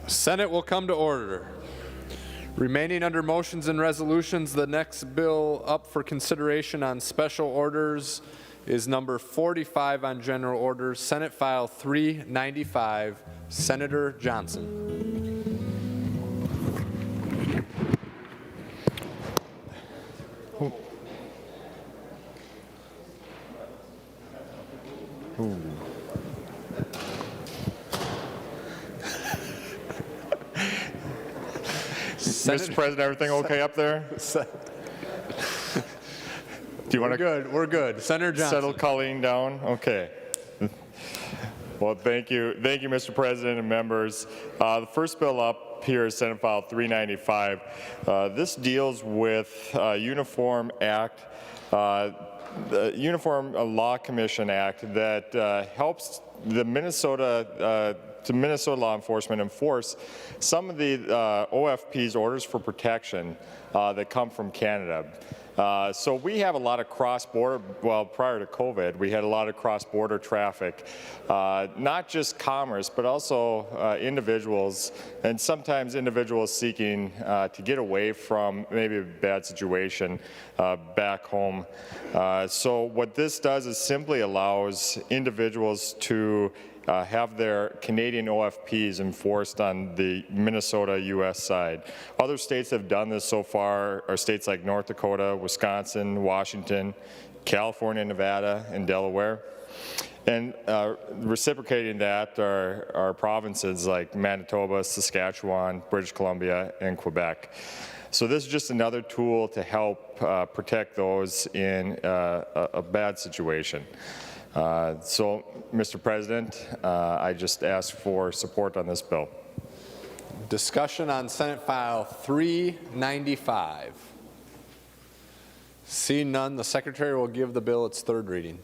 Senate will come to order. Remaining under motions and resolutions, the next bill up for consideration on special orders is number 45 on general orders, Senate File 395, Senator Johnson. Mr. President, everything okay up there? Do you want to? Good. We're good. Senator Johnson. Settle Colleen down? Okay. Well, thank you, Mr. President and members. The first bill up here is Senate File 395. This deals with Uniform Act, the Uniform Law Commission Act that helps the Minnesota law enforcement enforce some of the OFP's orders for protection that come from Canada. So we have a lot of cross-border, well, prior to COVID, we had a lot of cross-border traffic, not just commerce, but also individuals, and sometimes individuals seeking to get away from maybe a bad situation back home. So what this does is simply allows individuals to have their Canadian OFPs enforced on the Minnesota U.S. side. Other states have done this so far are states like North Dakota, Wisconsin, Washington, California, Nevada, and Delaware. And reciprocating that are provinces like Manitoba, Saskatchewan, British Columbia, and Quebec. So this is just another tool to help protect those in a bad situation. So, Mr. President, I just ask for support on this bill. Discussion on Senate File 395. Seeing none, the Secretary will give the bill its third reading.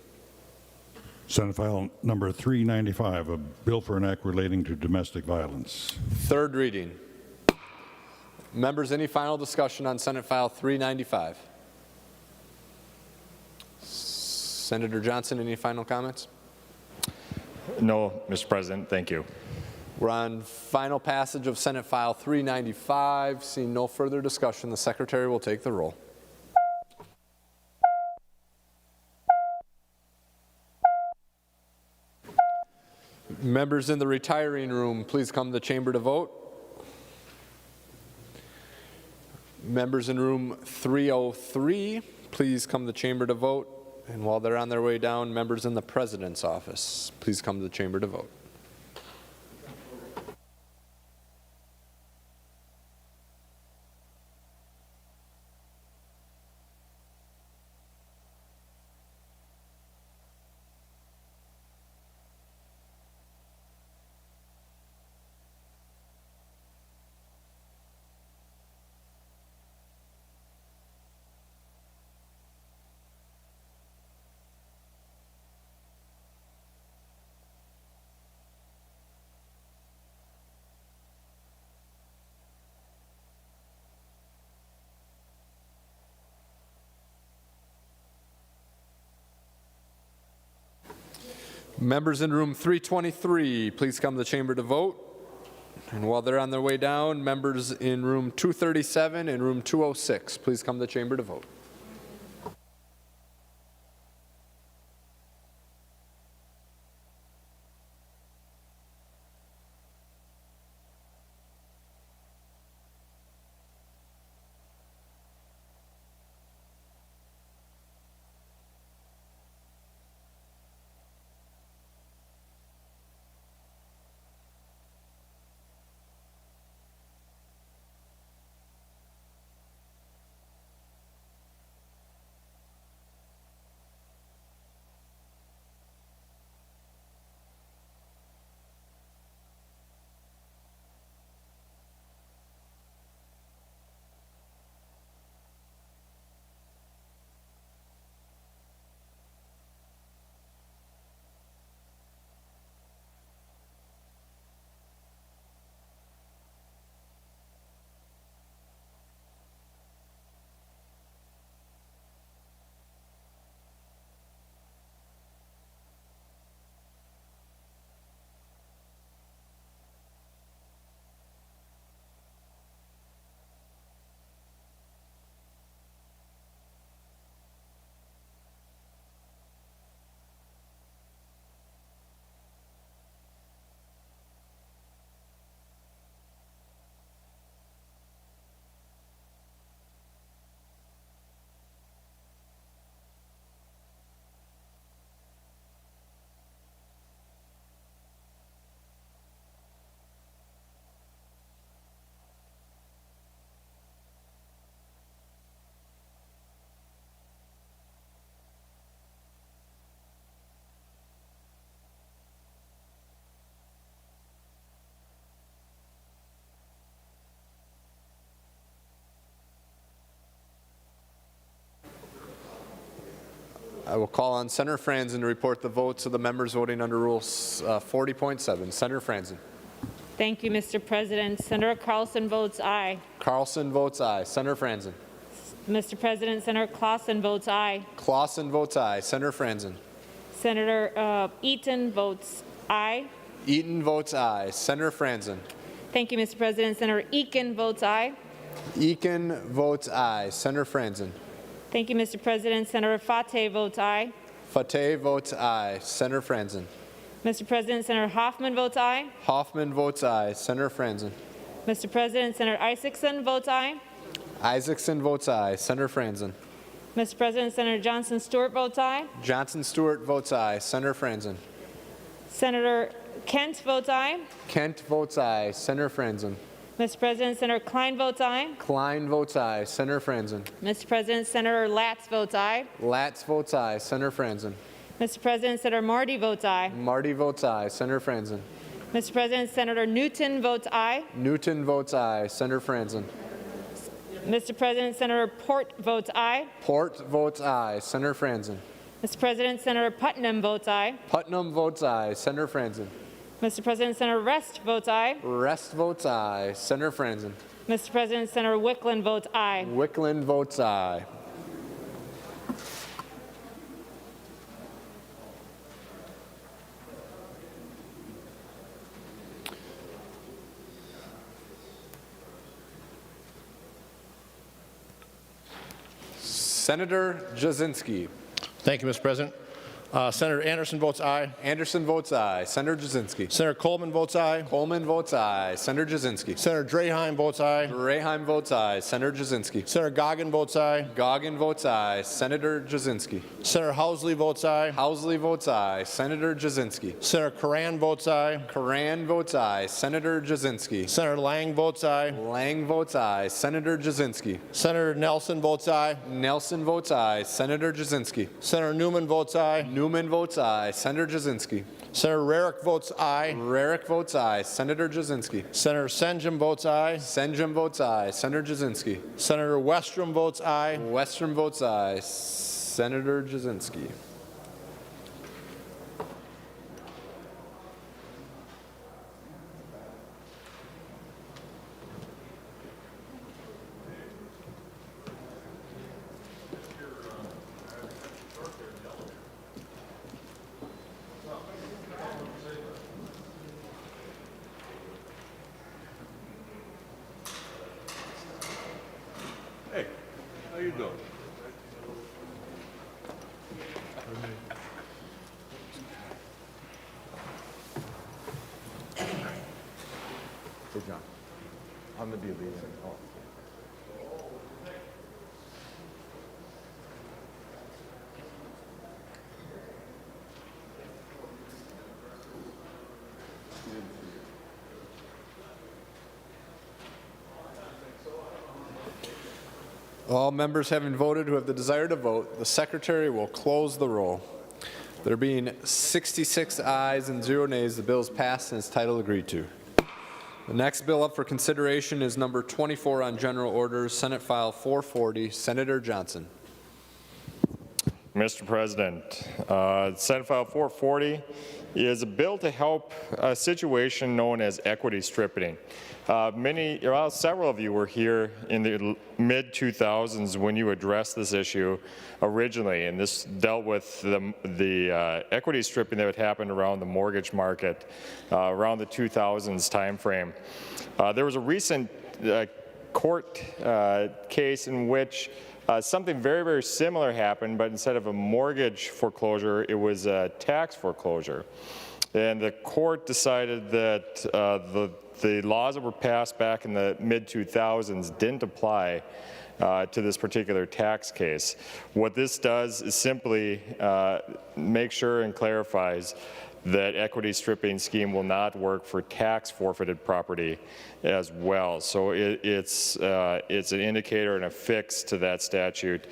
Senate File number 395, a bill for an act relating to domestic violence. Third reading. Members, any final discussion on Senate File 395? Senator Johnson, any final comments? No, Mr. President, thank you. We're on final passage of Senate File 395. Seeing no further discussion, the Secretary will take the roll. Members in the retiring room, please come to the chamber to vote. Members in room 303, please come to the chamber to vote. And while they're on their way down, members in the President's office, please come to the chamber to vote. Members in room 323, please come to the chamber to vote. And while they're on their way down, members in room 237 and room 206, please come to the chamber to vote. I will call on Senator Franzen to report the votes of the members voting under Rule 40.7. Senator Franzen. Thank you, Mr. President. Senator Carlson votes aye. Carlson votes aye. Senator Franzen. Mr. President, Senator Clausen votes aye. Clausen votes aye. Senator Franzen. Senator Eaton votes aye. Eaton votes aye. Senator Franzen. Thank you, Mr. President. Senator Eakin votes aye. Eakin votes aye. Senator Franzen. Thank you, Mr. President. Senator Fateh votes aye. Fateh votes aye. Senator Franzen. Mr. President, Senator Hoffman votes aye. Hoffman votes aye. Senator Franzen. Mr. President, Senator Isaacson votes aye. Isaacson votes aye. Senator Franzen. Mr. President, Senator Johnson Stewart votes aye. Johnson Stewart votes aye. Senator Franzen. Senator Kent votes aye. Kent votes aye. Senator Franzen. Mr. President, Senator Klein votes aye. Klein votes aye. Senator Franzen. Mr. President, Senator Latz votes aye. Latz votes aye. Senator Franzen. Mr. President, Senator Marty votes aye. Marty votes aye. Senator Franzen. Mr. President, Senator Newton votes aye. Newton votes aye. Senator Franzen. Mr. President, Senator Port votes aye. Port votes aye. Senator Franzen. Mr. President, Senator Putnam votes aye. Putnam votes aye. Senator Franzen. Mr. President, Senator Rest votes aye. Rest votes aye. Senator Franzen. Mr. President, Senator Wickland votes aye. Wickland votes aye. Senator Jasinski. Thank you, Mr. President. Senator Anderson votes aye. Anderson votes aye. Senator Jasinski. Senator Coleman votes aye. Coleman votes aye. Senator Jasinski. Senator Draheim votes aye. Draheim votes aye. Senator Jasinski. Senator Goggin votes aye. Goggin votes aye. Senator Jasinski. Senator Housley votes aye. Housley votes aye. Senator Jasinski. Senator Karan votes aye. Karan votes aye. Senator Jasinski. Senator Lang votes aye. Lang votes aye. Senator Jasinski. Senator Nelson votes aye. Nelson votes aye. Senator Jasinski. Senator Newman votes aye. Newman votes aye. Senator Jasinski. Senator Rarick votes aye. Rarick votes aye. Senator Jasinski. Senator Senjum votes aye. Senjum votes aye. Senator Jasinski. Senator Westrom votes aye. Westrom votes aye. Senator Jasinski. Hey, how you doing? Hey, John. I'm gonna be leaving. Oh. All members having voted who have the desire to vote, the secretary will close the roll. There being 66 ayes and 0 nays, the bill is passed and its title agreed to. The next bill up for consideration is number 24 on general orders, Senate File 440. Senator Johnson. Mr. President, Senate File 440 is a bill to help a situation known as equity stripping. Several of you were here in the mid-2000s when you addressed this issue originally, and this dealt with the equity stripping that had happened around the mortgage market around the 2000s timeframe. There was a recent court case in which something very, very similar happened, but instead of a mortgage foreclosure, it was a tax foreclosure. And the court decided that the laws that were passed back in the mid-2000s didn't apply to this particular tax case. What this does is simply make sure and clarifies that equity stripping scheme will not work for tax forfeited property as well. So it's an indicator and a fix to that statute,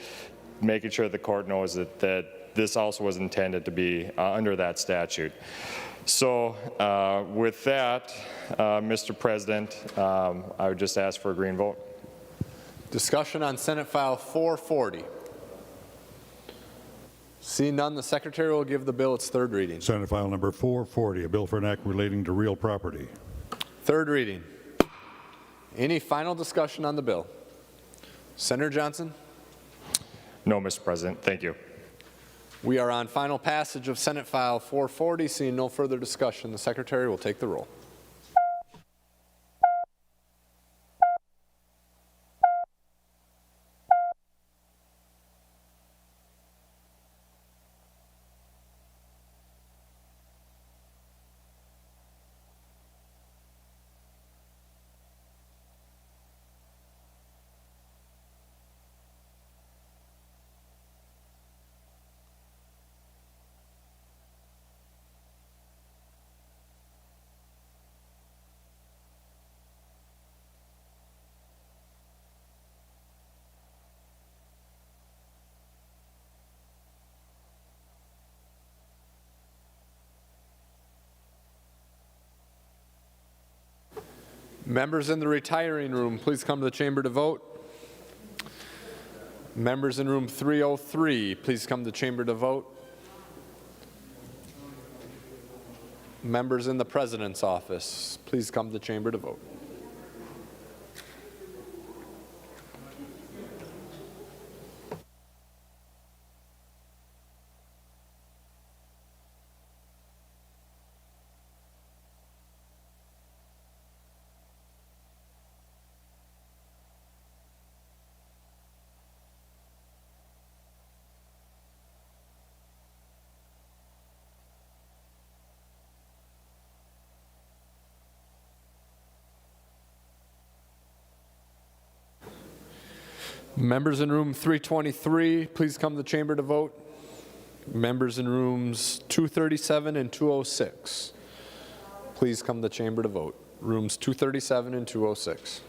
making sure the court knows that this also was intended to be under that statute. So with that, Mr. President, I would just ask for a green vote. Discussion on Senate File 440. Seeing none, the Secretary will give the bill its third reading. Senate File Number 440, a bill for an act relating to real property. Third reading. Any final discussion on the bill? Senator Johnson? No, Mr. President. Thank you. We are on final passage of Senate File 440. Seeing no further discussion, the Secretary will take the roll. Members in the retiring room, please come to the chamber to vote. Members in room 303, please come to the chamber to vote. Members in the President's office, please come to the chamber to vote. Members in room 323, please come to the chamber to vote. Members in rooms 237 and 206, please come to the chamber to vote. Rooms 237 and 206.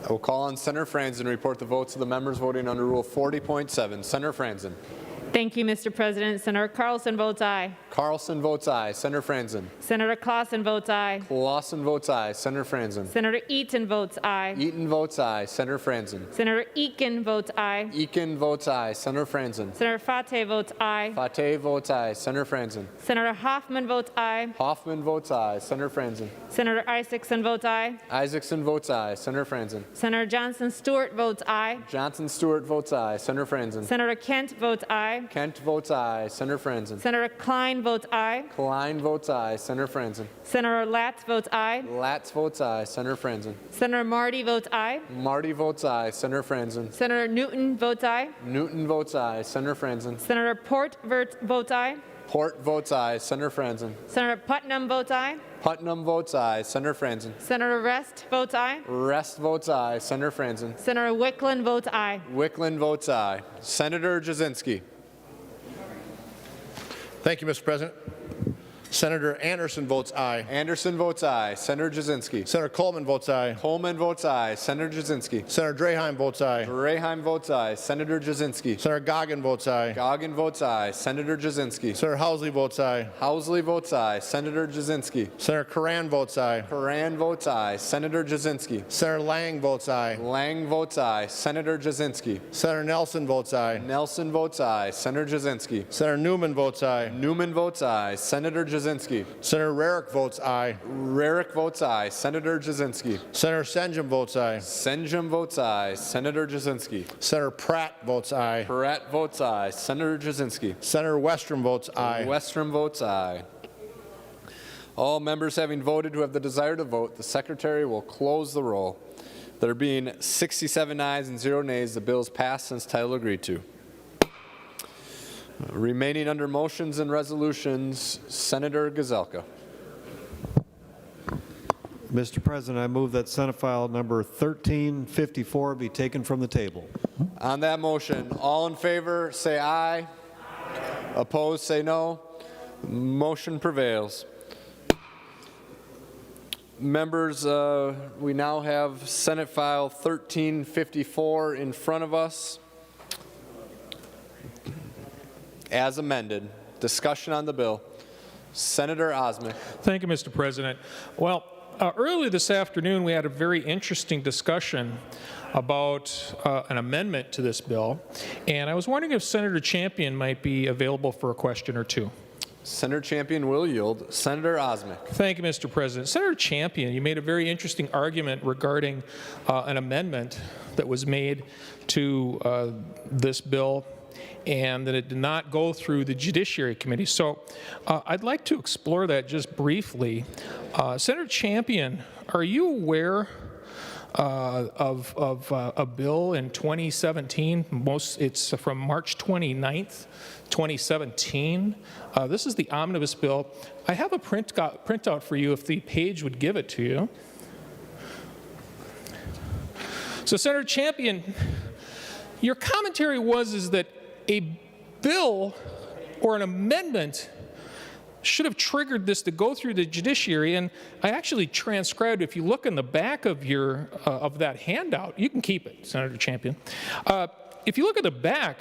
I will call on Senator Franzen to report the votes of the members voting under Rule 40.7. Senator Franzen. Thank you, Mr. President. Senator Carlson votes aye. Carlson votes aye. Senator Franzen. Senator Clausen votes aye. Clausen votes aye. Senator Franzen. Senator Eaton votes aye. Eaton votes aye. Senator Franzen. Senator Eakin votes aye. Eakin votes aye. Senator Franzen. Senator Fateh votes aye. Fateh votes aye. Senator Franzen. Senator Hoffman votes aye. Hoffman votes aye. Senator Franzen. Senator Isaacson votes aye. Isaacson votes aye. Senator Franzen. Senator Johnson Stewart votes aye. Johnson Stewart votes aye. Senator Franzen. Senator Kent votes aye. Kent votes aye. Senator Franzen. Senator Klein votes aye. Klein votes aye. Senator Franzen. Senator Latz votes aye. Latz votes aye. Senator Franzen. Senator Marty votes aye. Marty votes aye. Senator Franzen. Senator Newton votes aye. Newton votes aye. Senator Franzen. Senator Port votes aye. Port votes aye. Senator Franzen. Senator Putnam votes aye. Putnam votes aye. Senator Franzen. Senator Rest votes aye. Rest votes aye. Senator Franzen. Senator Wickland votes aye. Wickland votes aye. Senator Jasinski. Thank you, Mr. President. Senator Anderson votes aye. Anderson votes aye. Senator Jasinski. Senator Coleman votes aye. Coleman votes aye. Senator Jasinski. Senator Draheim votes aye. Reheim votes aye. Senator Jasinski. Senator Goggin votes aye. Goggin votes aye. Senator Jasinski. Senator Housley votes aye. Housley votes aye. Senator Jasinski. Senator Curran votes aye. Curran votes aye. Senator Jasinski. Senator Lang votes aye. Lang votes aye. Senator Jasinski. Senator Nelson votes aye. Nelson votes aye. Senator Jasinski. Senator Newman votes aye. Newman votes aye. Senator Jasinski. Senator Rarick votes aye. Rarick votes aye. Senator Jasinski. Senator Senjum votes aye. Senjum votes aye. Senator Jasinski. Senator Pratt votes aye. Pratt votes aye. Senator Jasinski. Senator Westrom votes aye. Westrom votes aye. All members having voted who have the desire to vote, the Secretary will close the roll. There being 67 ayes and 0 nays, the bill is passed since title agreed to. Remaining under motions and resolutions, Senator Gazelka. Mr. President, I move that Senate File number 1354 be taken from the table. On that motion, all in favor say aye. Opposed say no. Motion prevails. Members, we now have Senate File 1354 in front of us. As amended. Discussion on the bill. Senator Osmek. Thank you, Mr. President. Well, earlier this afternoon, we had a very interesting discussion about an amendment to this bill, and I was wondering if Senator Champion might be available for a question or two. Senator Champion will yield. Senator Osmek. Thank you, Mr. President. Senator Champion, you made a very interesting argument regarding an amendment that was made to this bill and that it did not go through the Judiciary Committee. So I'd like to explore that just briefly. Senator Champion, are you aware of a bill in 2017? It's from March 29th, 2017. This is the omnibus bill. I have a printout for you if the page would give it to you. So Senator Champion, your commentary is that a bill or an amendment should have triggered this to go through the judiciary, and I actually transcribed. If you look in the back of your of that handout, you can keep it, Senator Champion. If you look at the back,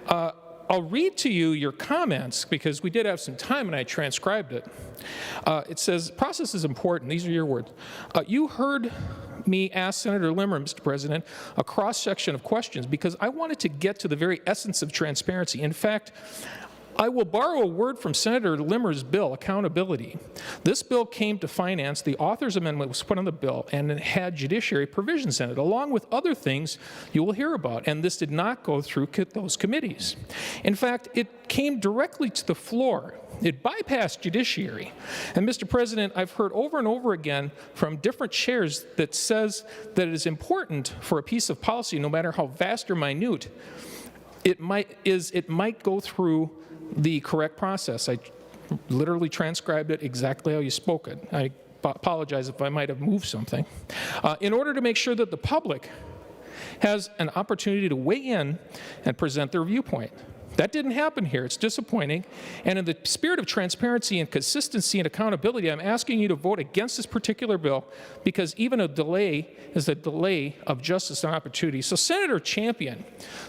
I'll read to you your comments because we did have some time and I transcribed it. It says, process is important. These are your words. You heard me ask Senator Limmer, Mr. President, a cross-section of questions because I wanted to get to the very essence of transparency. In fact, I will borrow a word from Senator Limmer's bill, accountability. This bill came to finance, the author's amendment was put on the bill, and it had judiciary provisions in it, along with other things you will hear about, and this did not go through those committees. In fact, it came directly to the floor. It bypassed judiciary. And Mr. President, I've heard over and over again from different chairs that says that it is important for a piece of policy, no matter how vast or minute, it might go through the correct process. I literally transcribed it exactly how you spoke it. I apologize if I might have moved something. In order to make sure that the public has an opportunity to weigh in and present their viewpoint. That didn't happen here. It's disappointing. And in the spirit of transparency and consistency and accountability, I'm asking you to vote against this particular bill because even a delay is a delay of justice and opportunity. So Senator Champion,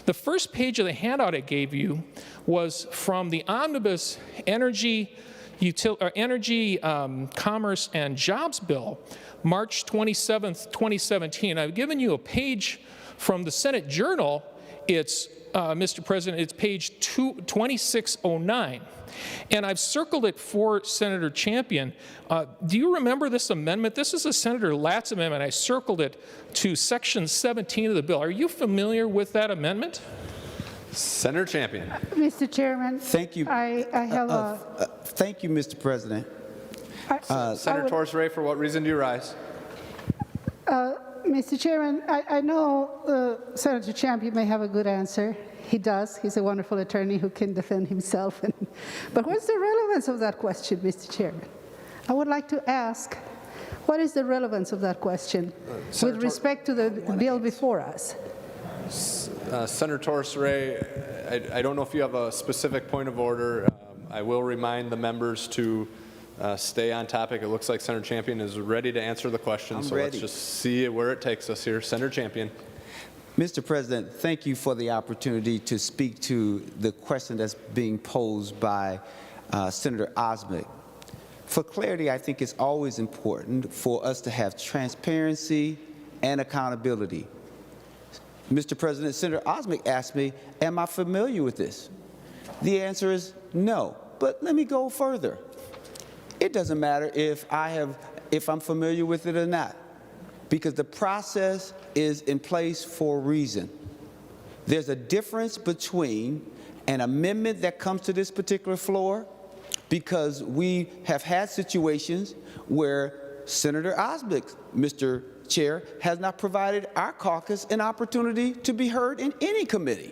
the first page of the handout I gave you was from the Omnibus Energy, Commerce and Jobs Bill, March 27th, 2017. I've given you a page from the Senate Journal. It's Mr. President, it's page 2609. And I've circled it for Senator Champion. Do you remember this amendment? This is a Senator Latz amendment. I circled it to section 17 of the bill. Are you familiar with that amendment? Senator Champion. Mr. Chairman. Thank you. I have thank you, Mr. President. Senator Torres-Ray, for what reason do you rise? Mr. Chairman, I know Senator Champion may have a good answer. He does. He's a wonderful attorney who can defend himself. But what's the relevance of that question, Mr. Chairman? I would like to ask, what is the relevance of that question with respect to the bill before us? Senator Torres-Ray, I don't know if you have a specific point of order. I will remind the members to stay on topic. It looks like Senator Champion is ready to answer the question, so ready. let's just see where it takes us here. Senator Champion. Mr. President, thank you for the opportunity to speak to the question that's being posed by Senator Osmek. For clarity, I think it's always important for us to have transparency and accountability. Mr. President, Senator Osmek asked me, am I familiar with this? The answer is no, but let me go further. It doesn't matter if I'm familiar with it or not, because the process is in place for a reason. There's a difference between an amendment that comes to this particular floor, because we have had situations where Senator Osmek, Mr. Chair, has not provided our caucus an opportunity to be heard in any committee.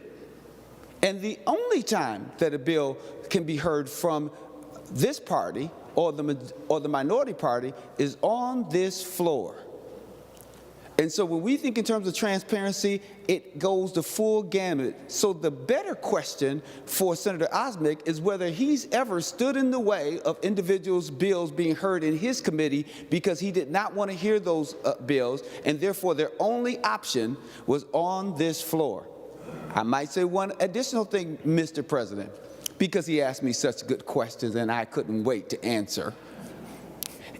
And the only time that a bill can be heard from this party or the minority party is on this floor. And so when we think in terms of transparency, it goes the full gamut. So the better question for Senator Osmek is whether he's ever stood in the way of individuals' bills being heard in his committee because he did not want to hear those bills, and therefore their only option was on this floor. I might say one additional thing, Mr. President, because he asked me such good questions and I couldn't wait to answer,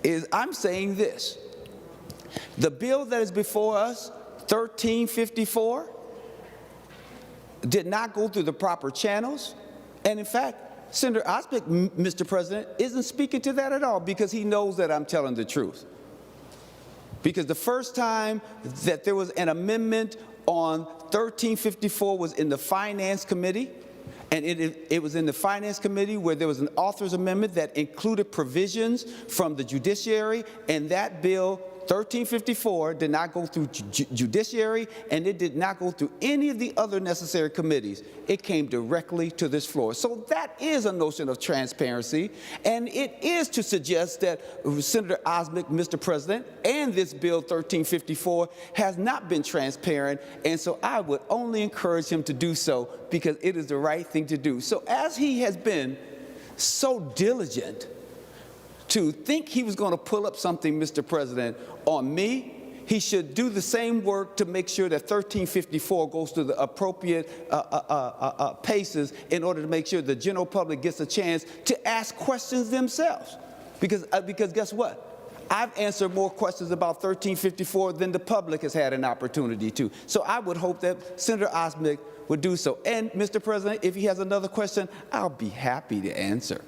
is I'm saying this. The bill that is before us, 1354, did not go through the proper channels. And in fact, Senator Osmek, Mr. President, isn't speaking to that at all because he knows that I'm telling the truth. Because the first time that there was an amendment on 1354 was in the Finance Committee. And it was in the Finance Committee where there was an author's amendment that included provisions from the judiciary, and that bill 1354 did not go through judiciary, and it did not go through any of the other necessary committees. It came directly to this floor. So that is a notion of transparency, and it is to suggest that Senator Osmek, Mr. President, and this bill 1354 has not been transparent, and so I would only encourage him to do so because it is the right thing to do. So as he has been so diligent to think he was going to pull up something, Mr. President, on me, he should do the same work to make sure that 1354 goes through the appropriate paces in order to make sure the general public gets a chance to ask questions themselves. Because guess what? I've answered more questions about 1354 than the public has had an opportunity to. So I would hope that Senator Osmek would do so. And, Mr. President, if he has another question, I'll be happy to answer.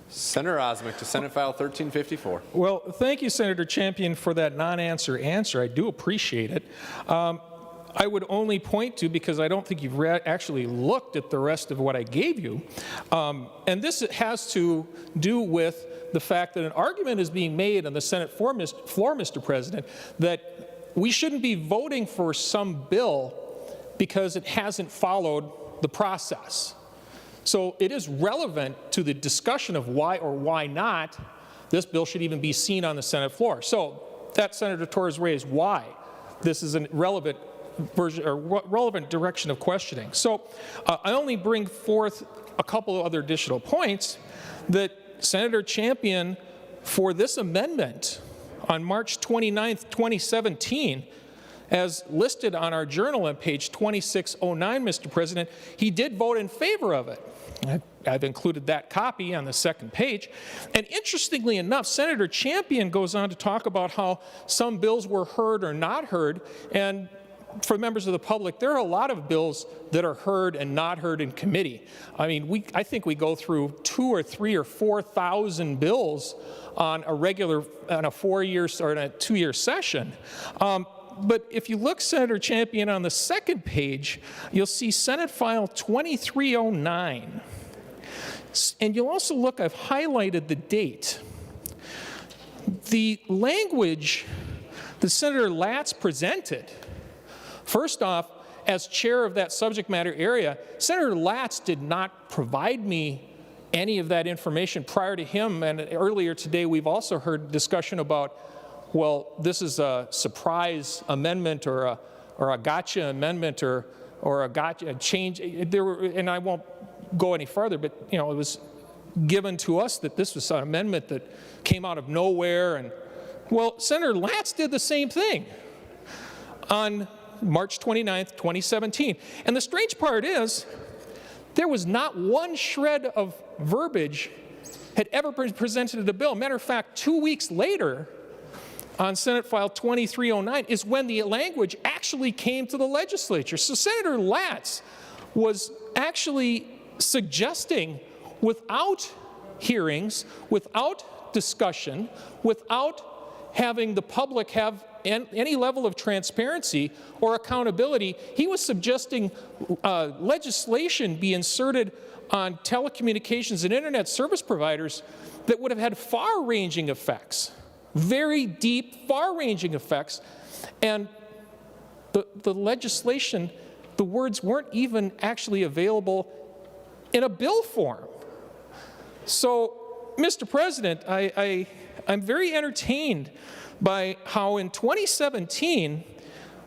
Senator Osmek to Senate File 1354. Well, thank you, Senator Champion, for that non-answer answer. I do appreciate it. I would only point to, because I don't think you've actually looked at the rest of what I gave you, and this has to do with the fact that an argument is being made on the Senate floor, Mr. President, that we shouldn't be voting for some bill because it hasn't followed the process. So it is relevant to the discussion of why or why not this bill should even be seen on the Senate floor. So that Senator Torres raised why this is a relevant version or relevant direction of questioning. So I only bring forth a couple of other additional points that Senator Champion, for this amendment on March 29th, 2017, as listed on our journal on page 2609, Mr. President, he did vote in favor of it. I've included that copy on the second page. And interestingly enough, Senator Champion goes on to talk about how some bills were heard or not heard. And for members of the public, there are a lot of bills that are heard and not heard in committee. I mean, I think we go through 2,000 or 3,000 or 4,000 bills on a 4-year or in a 2-year session. But if you look, Senator Champion, on the second page, you'll see Senate File 2309. And you'll also look, I've highlighted the date. The language that Senator Latz presented, first off, as chair of that subject matter area, Senator Latz did not provide me any of that information prior to him. And earlier today, we've also heard discussion about, well, this is a surprise amendment or a gotcha amendment or a gotcha change. And I won't go any further, but it was given to us that this was an amendment that came out of nowhere. And well, Senator Latz did the same thing on March 29th, 2017. And the strange part is, there was not one shred of verbiage had ever been presented to the bill. Matter of fact, 2 weeks later, on Senate File 2309, is when the language actually came to the legislature. So Senator Latz was actually suggesting, without hearings, without discussion, without having the public have any level of transparency or accountability, he was suggesting legislation be inserted on telecommunications and internet service providers that would have had far-ranging effects, very deep, far-ranging effects. And the legislation, the words weren't even actually available in a bill form. So, Mr. President, I'm very entertained by how in 2017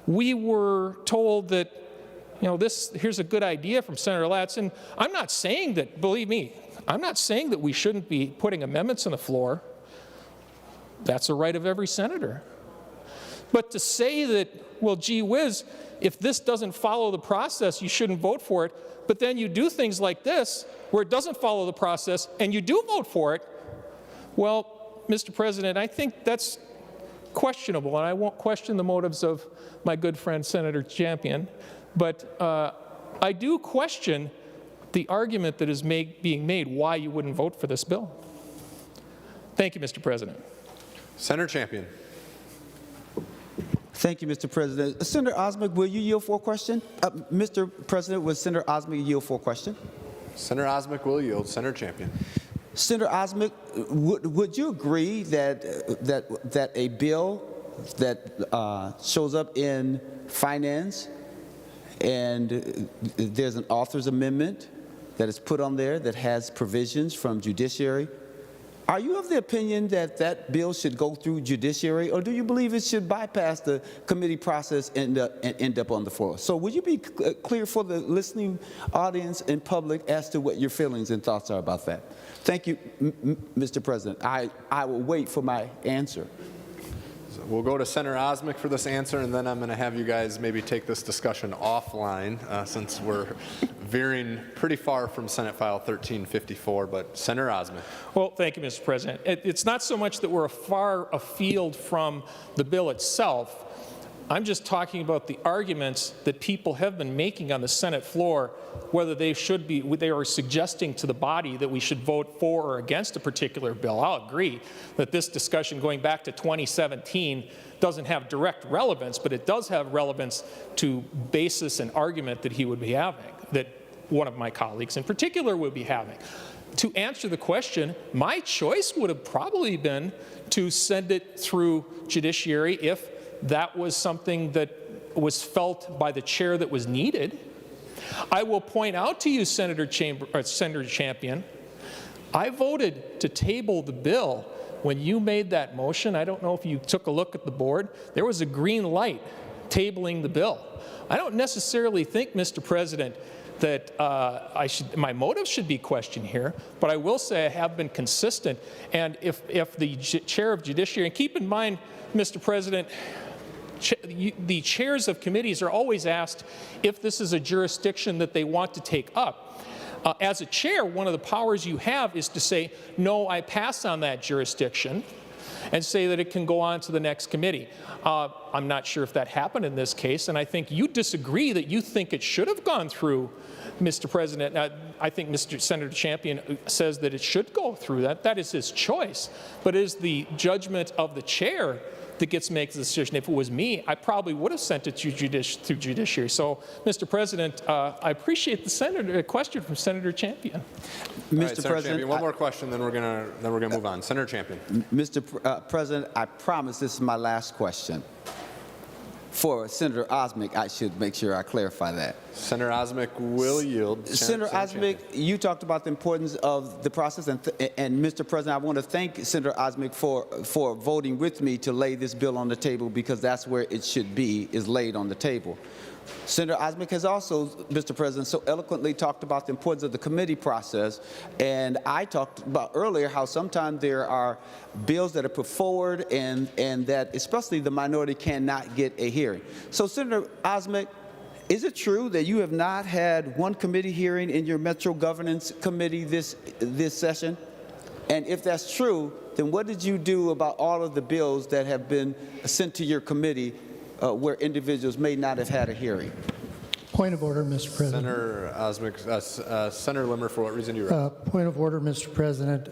we were told that, you know, here's a good idea from Senator Latz. And I'm not saying that, believe me, I'm not saying that we shouldn't be putting amendments on the floor. That's a right of every senator. But to say that, well, gee whiz, if this doesn't follow the process, you shouldn't vote for it, but then you do things like this, where it doesn't follow the process, and you do vote for it, well, Mr. President, I think that's questionable, and I won't question the motives of my good friend Senator Champion, but I do question the argument that is being made why you wouldn't vote for this bill. Thank you, Mr. President. Senator Champion. Thank you, Mr. President. Senator Osmek, will you yield for a question? Mr. President, will Senator Osmek yield for a question? Senator Osmek will yield. Senator Champion. Senator Osmek, would you agree that a bill that shows up in finance and there's an author's amendment that is put on there that has provisions from judiciary, are you of the opinion that that bill should go through judiciary, or do you believe it should bypass the committee process and end up on the floor? So would you be clear for the listening audience and public as to what your feelings and thoughts are about that? Thank you, Mr. President. I will wait for my answer. So we'll go to Senator Osmek for this answer, and then I'm going to have you guys maybe take this discussion offline since we're veering pretty far from Senate File 1354. But Senator Osmek. Well, thank you, Mr. President. It's not so much that we're far afield from the bill itself. I'm just talking about the arguments that people have been making on the Senate floor, whether they are suggesting to the body that we should vote for or against a particular bill. I'll agree that this discussion going back to 2017 doesn't have direct relevance, but it does have relevance to basis and argument that he would be having, that one of my colleagues in particular would be having. To answer the question, my choice would have probably been to send it through judiciary if that was something that was felt by the chair that was needed. I will point out to you, Senator Champion, I voted to table the bill when you made that motion. I don't know if you took a look at the board. There was a green light tabling the bill. I don't necessarily think, Mr. President, that my motives should be questioned here, but I will say I have been consistent. And if the chair of judiciary, and keep in mind, Mr. President, the chairs of committees are always asked if this is a jurisdiction that they want to take up. As a chair, one of the powers you have is to say, no, I pass on that jurisdiction, and say that it can go on to the next committee. I'm not sure if that happened in this case, and I think you disagree that you think it should have gone through, Mr. President. I think Senator Champion says that it should go through. That is his choice, but it is the judgment of the chair that gets to make the decision. If it was me, I probably would have sent it to through judiciary. So, Mr. President, I appreciate the question from Senator Champion. Mr. President, Champion, one more question, then we're gonna move on. Senator Champion. Mr. President, I promise this is my last question. For Senator Osmek, I should make sure I clarify that. Senator Osmek will yield. Senator Osmek, you talked about the importance of the process, and Mr. President, I want to thank Senator Osmek for voting with me to lay this bill on the table, because that's where it should be, is laid on the table. Senator Osmic has also, Mr. President, so eloquently talked about the importance of the committee process, and I talked about earlier how sometimes there are bills that are put forward and that especially the minority cannot get a hearing. So, Senator Osmic, is it true that you have not had one committee hearing in your Metro Governance Committee this session? And if that's true, then what did you do about all of the bills that have been sent to your committee where individuals may not have had a hearing? Point of order, Mr. President. Senator Osmic, Senator Limmer, for what reason do you rise? Point of order, Mr. President.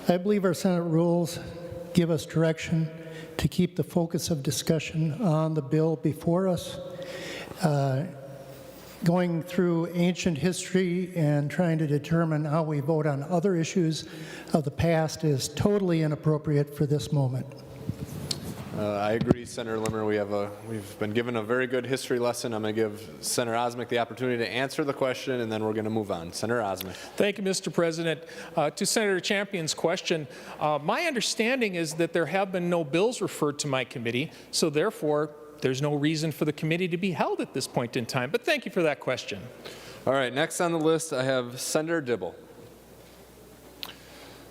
I believe our Senate rules give us direction to keep the focus of discussion on the bill before us. Going through ancient history and trying to determine how we vote on other issues of the past is totally inappropriate for this moment. I agree, Senator Limmer. We've been given a very good history lesson. I'm going to give Senator Osmic the opportunity to answer the question, and then we're going to move on. Senator Osmic. Thank you, Mr. President. To Senator Champion's question, my understanding is that there have been no bills referred to my committee, so therefore there's no reason for the committee to be held at this point in time. But thank you for that question. All right, next on the list I have Senator Dibble.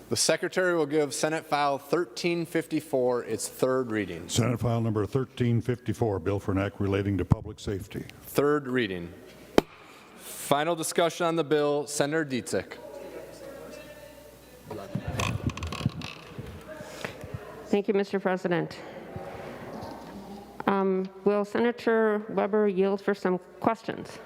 The Secretary will give Senate File 1354 its third reading. Senate File number 1354, Bill for an Act relating to public safety. Third reading. Final discussion on the bill, Senator Dietzich. Thank you, Mr. President. Will Senator Weber yield for some questions?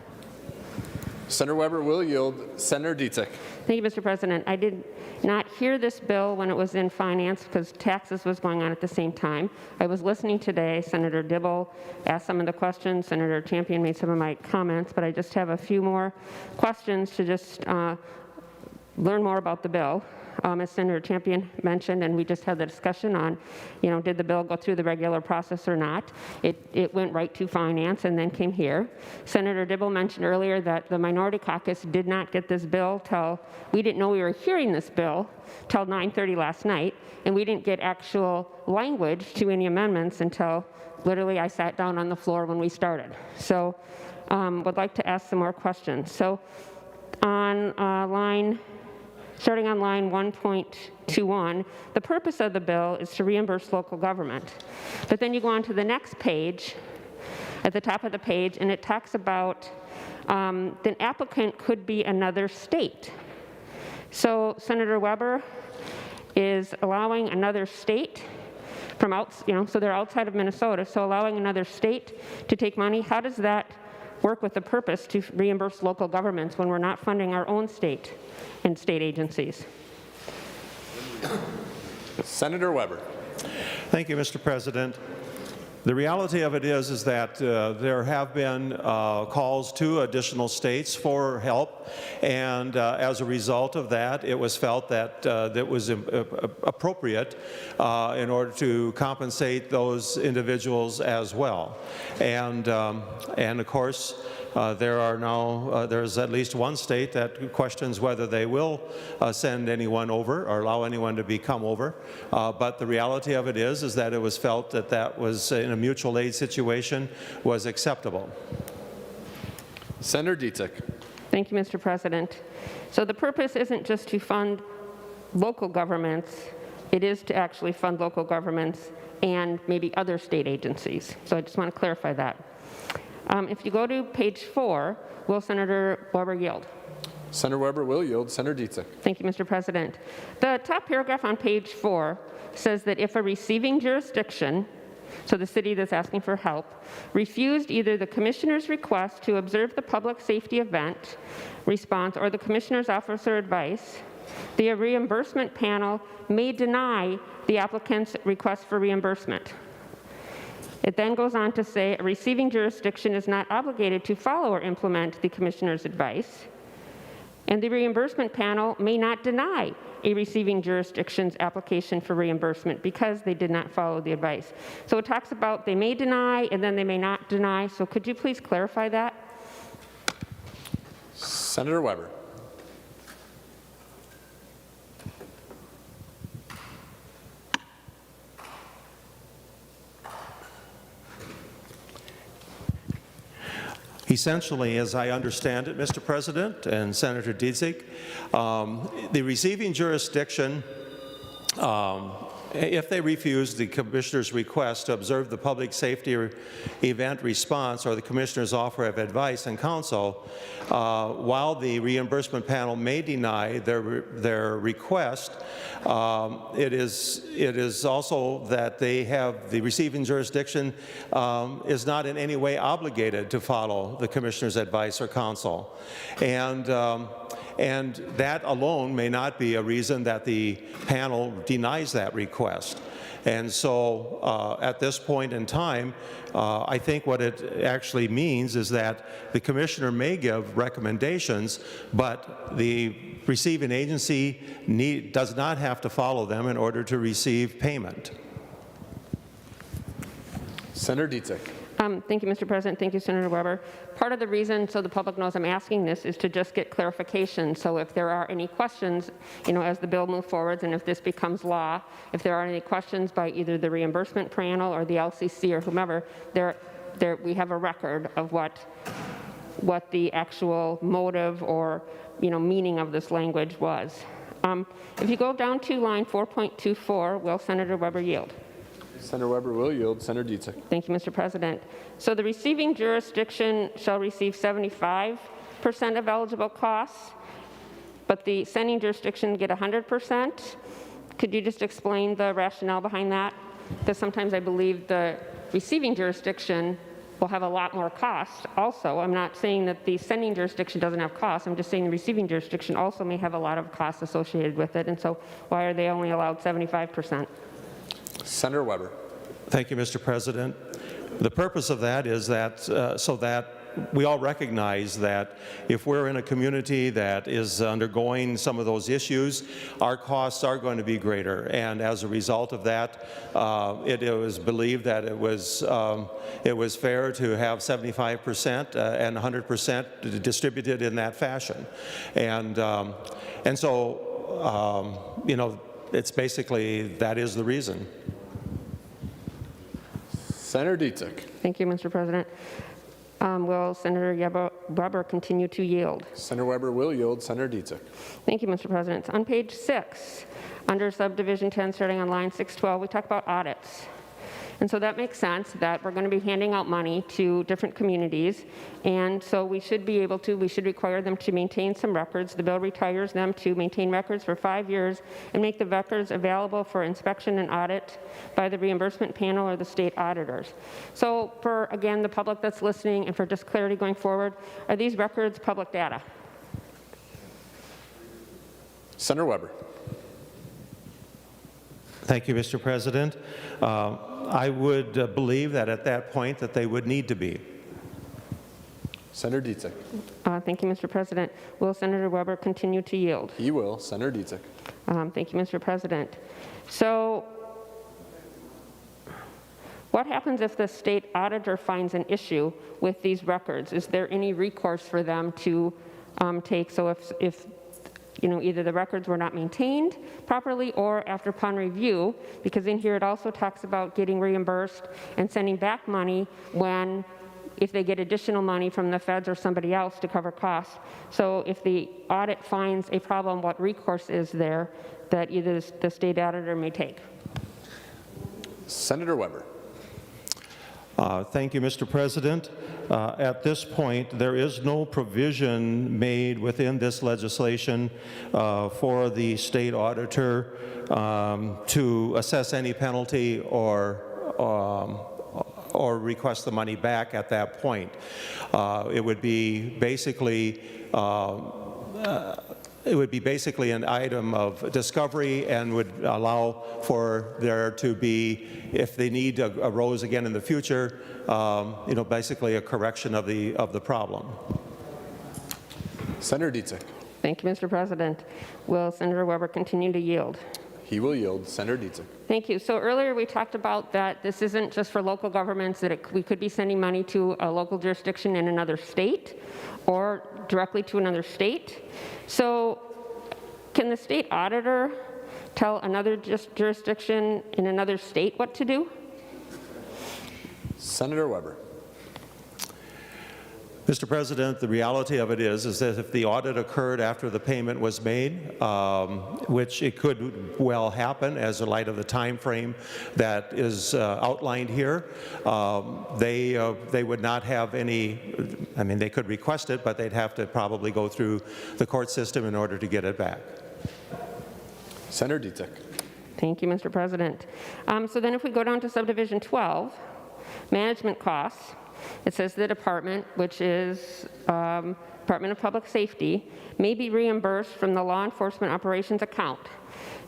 Senator Weber will yield. Senator Dietzich. Thank you, Mr. President. I did not hear this bill when it was in finance because taxes was going on at the same time. I was listening today. Senator Dibble asked some of the questions. Senator Champion made some of my comments, but I just have a few more questions to just learn more about the bill. As Senator Champion mentioned, and we just had the discussion on, did the bill go through the regular process or not? It went right to finance and then came here. Senator Dibble mentioned earlier that the minority caucus did not get this bill till, we didn't know we were hearing this bill till 9:30 last night, and we didn't get actual language to any amendments until literally I sat down on the floor when we started. So would like to ask some more questions. So starting on line 1.21, the purpose of the bill is to reimburse local government. But then you go on to the next page, at the top of the page, and it talks about the applicant could be another state. So Senator Weber is allowing another state from so they're outside of Minnesota, so allowing another state to take money. How does that work with the purpose to reimburse local governments when we're not funding our own state and state agencies? Senator Weber. Thank you, Mr. President. The reality of it is that there have been calls to additional states for help, and as a result of that, it was felt that it was appropriate in order to compensate those individuals as well. And of course, there's at least one state that questions whether they will send anyone over or allow anyone to come over. But the reality of it is that it was felt that that was, in a mutual aid situation, was acceptable. Senator Dietzich. Thank you, Mr. President. So the purpose isn't just to fund local governments, it is to actually fund local governments and maybe other state agencies. So I just want to clarify that. If you go to page 4, will Senator Weber yield? Senator Weber will yield. Senator Dietzich. Thank you, Mr. President. The top paragraph on page 4 says that if a receiving jurisdiction, so the city that's asking for help, refused either the commissioner's request to observe the public safety event response or the commissioner's officer advice, the reimbursement panel may deny the applicant's request for reimbursement. It then goes on to say a receiving jurisdiction is not obligated to follow or implement the commissioner's advice, and the reimbursement panel may not deny a receiving jurisdiction's application for reimbursement because they did not follow the advice. So it talks about they may deny and then they may not deny. So could you please clarify that? Senator Weber. Essentially, as I understand it, Mr. President and Senator Dietzick, the receiving jurisdiction, if they refuse the Commissioner's request to observe the public safety event response or the Commissioner's offer of advice and counsel, while the reimbursement panel may deny their request, it is also that they have the receiving jurisdiction is not in any way obligated to follow the Commissioner's advice or counsel. And that alone may not be a reason that the panel denies that request. And so at this point in time, I think what it actually means is that the Commissioner may give recommendations, but the receiving agency does not have to follow them in order to receive payment. Senator Dietzick. Thank you, Mr. President. Thank you, Senator Weber. Part of the reason, so the public knows I'm asking this, is to just get clarification. So if there are any questions, as the bill moves forward and if this becomes law, if there are any questions by either the reimbursement panel or the LCC or whomever, we have a record of what the actual motive or meaning of this language was. If you go down to line 4.24, will Senator Weber yield? Senator Weber will yield. Senator Dietzick. Thank you, Mr. President. So the receiving jurisdiction shall receive 75% of eligible costs, but the sending jurisdiction get 100%. Could you just explain the rationale behind that? Because sometimes I believe the receiving jurisdiction will have a lot more cost also. I'm not saying that the sending jurisdiction doesn't have costs. I'm just saying the receiving jurisdiction also may have a lot of costs associated with it. And so why are they only allowed 75%? Senator Weber. Thank you, Mr. President. The purpose of that is that so that we all recognize that if we're in a community that is undergoing some of those issues, our costs are going to be greater. And as a result of that, it was believed that it was fair to have 75% and 100% distributed in that fashion. And so, it's basically, that is the reason. Senator Dietzick. Thank you, Mr. President. Will Senator Weber continue to yield? Senator Weber will yield. Senator Dietzick. Thank you, Mr. President. On page 6, under subdivision 10, starting on line 612, we talk about audits. And so that makes sense that we're going to be handing out money to different communities. And so we should require them to maintain some records. The bill requires them to maintain records for 5 years and make the records available for inspection and audit by the reimbursement panel or the state auditors. So for, again, the public that's listening and for just clarity going forward, are these records public data? Senator Weber. Thank you, Mr. President. I would believe that at that point that they would need to be. Senator Dietzick. Thank you, Mr. President. Will Senator Weber continue to yield? He will. Senator Dietzick. Thank you, Mr. President. So what happens if the state auditor finds an issue with these records? Is there any recourse for them to take? So if either the records were not maintained properly or after upon review, because in here it also talks about getting reimbursed and sending back money if they get additional money from the feds or somebody else to cover costs. So if the audit finds a problem, what recourse is there that either the state auditor may take? Senator Weber. Thank you, Mr. President. At this point, there is no provision made within this legislation for the state auditor to assess any penalty or request the money back at that point. It would be basically an item of discovery and would allow for there to be, if the need arose again in the future, basically a correction of the problem. Senator Dietzick. Thank you, Mr. President. Will Senator Weber continue to yield? He will yield. Senator Dietzick. Thank you. So earlier we talked about that this isn't just for local governments, that we could be sending money to a local jurisdiction in another state or directly to another state. So can the state auditor tell another jurisdiction in another state what to do? Senator Weber. Mr. President, the reality of it is that if the audit occurred after the payment was made, which it could well happen as a light of the time frame that is outlined here, they would not have any, I mean, they could request it, but they'd have to probably go through the court system in order to get it back. Senator Dietzig. Thank you, Mr. President. So then if we go down to subdivision 12, management costs, it says the department, which is Department of Public Safety, may be reimbursed from the law enforcement operations account.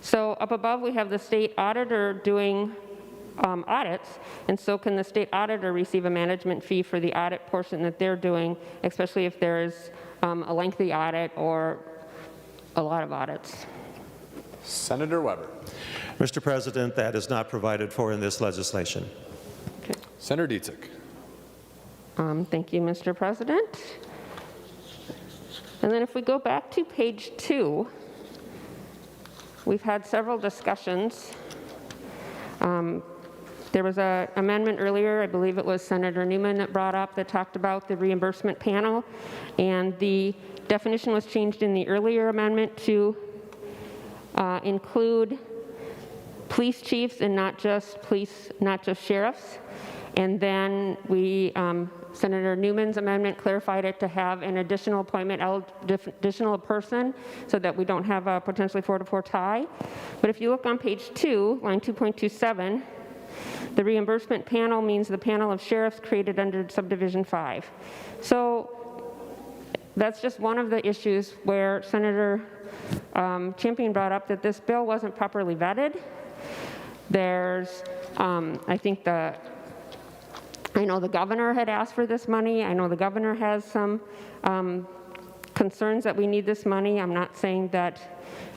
So up above we have the state auditor doing audits, and so can the state auditor receive a management fee for the audit portion that they're doing, especially if there's a lengthy audit or a lot of audits. Senator Weber. Mr. President, that is not provided for in this legislation. Okay. Senator Dietzig. Thank you, Mr. President. And then if we go back to page 2, we've had several discussions. There was an amendment earlier, I believe it was Senator Newman that brought up, that talked about the reimbursement panel, and the definition was changed in the earlier amendment to include police chiefs and not just sheriffs. And then we, Senator Newman's amendment clarified it to have an additional appointment, additional person, so that we don't have a potentially 4-to-4 tie. But if you look on page 2, line 2.27, the reimbursement panel means the panel of sheriffs created under subdivision 5. So that's just one of the issues where Senator Champion brought up that this bill wasn't properly vetted. There's, I know the governor had asked for this money. I know the governor has some concerns that we need this money. I'm not saying that,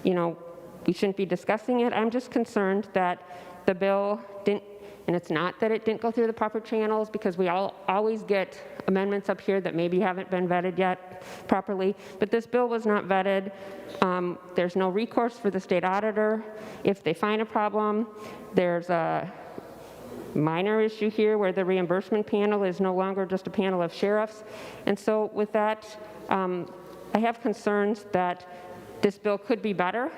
we shouldn't be discussing it. I'm just concerned that the bill didn't, and it's not that it didn't go through the proper channels, because we always get amendments up here that maybe haven't been vetted yet properly, but this bill was not vetted. There's no recourse for the state auditor. If they find a problem, there's a minor issue here where the reimbursement panel is no longer just a panel of sheriffs. And so with that, I have concerns that this bill could be better.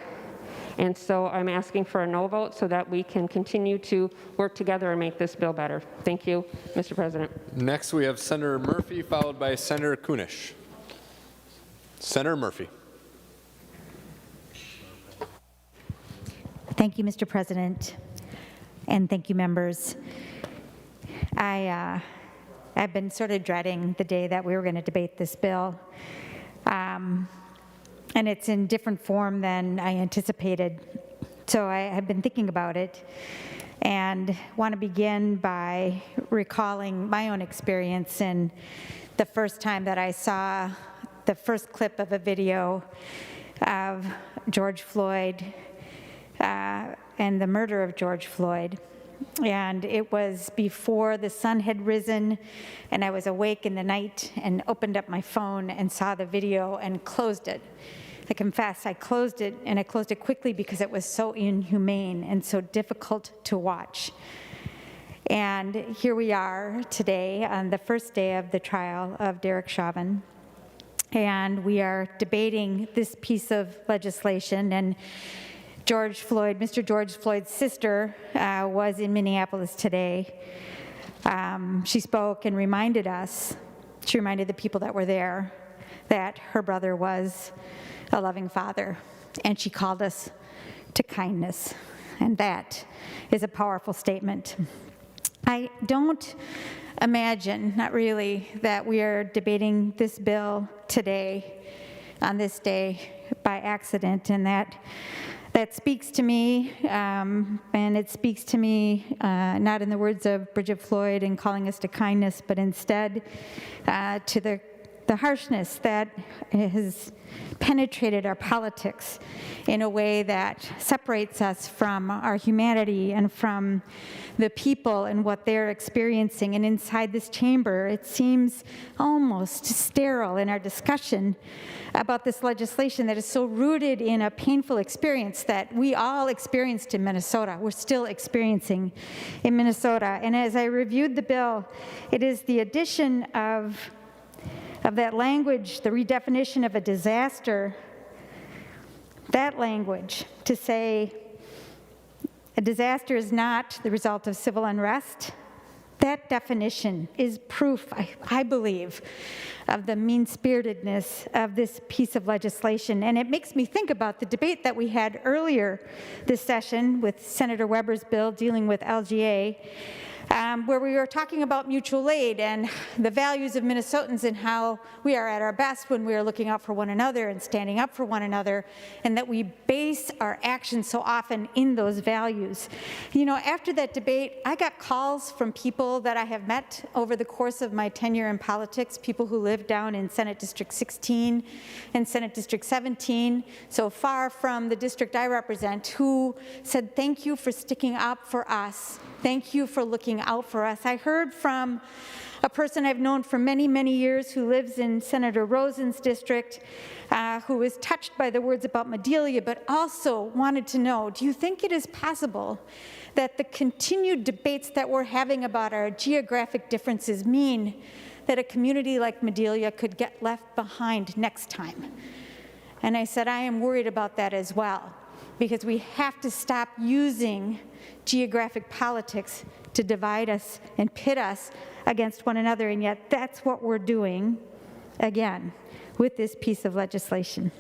And so I'm asking for a no vote so that we can continue to work together and make this bill better. Thank you, Mr. President. Next, we have Senator Murphy, followed by Senator Kunish. Senator Murphy. Thank you, Mr. President, and thank you, members. I've been sort of dreading the day that we were going to debate this bill. And it's in different form than I anticipated. So I have been thinking about it and want to begin by recalling my own experience in the first time that I saw the first clip of a video of George Floyd and the murder of George Floyd. And it was before the sun had risen, and I was awake in the night and opened up my phone and saw the video and closed it. I confess, I closed it, and I closed it quickly because it was so inhumane and so difficult to watch. And here we are today on the first day of the trial of Derek Chauvin, and we are debating this piece of legislation. And Mr. George Floyd's sister was in Minneapolis today. She spoke and reminded the people that were there that her brother was a loving father, and she called us to kindness, and that is a powerful statement. I don't imagine, not really, that we are debating this bill today, on this day, by accident, and that speaks to me, and it speaks to me not in the words of Bridget Floyd and calling us to kindness, but instead to the harshness that has penetrated our politics in a way that separates us from our humanity and from the people and what they're experiencing. And inside this chamber, it seems almost sterile in our discussion about this legislation that is so rooted in a painful experience that we all experienced in Minnesota. We're still experiencing in Minnesota. And as I reviewed the bill, it is the addition of of that language, the redefinition of a disaster, that language to say a disaster is not the result of civil unrest, that definition is proof, I believe, of the mean-spiritedness of this piece of legislation. And it makes me think about the debate that we had earlier this session with Senator Weber's bill dealing with LGA, where we were talking about mutual aid and the values of Minnesotans and how we are at our best when we are looking out for one another and standing up for one another, and that we base our actions so often in those values. You know, after that debate, I got calls from people that I have met over the course of my tenure in politics, people who live down in Senate District 16 and Senate District 17, so far from the district I represent, who said, thank you for sticking up for us. Thank you for looking out for us. I heard from a person I've known for many, many years who lives in Senator Rosen's district, who was touched by the words about Madelia, but also wanted to know, do you think it is possible that the continued debates that we're having about our geographic differences mean that a community like Madelia could get left behind next time? And I said, I am worried about that as well, because we have to stop using geographic politics to divide us and pit us against one another, and yet that's what we're doing, again, with this piece of legislation.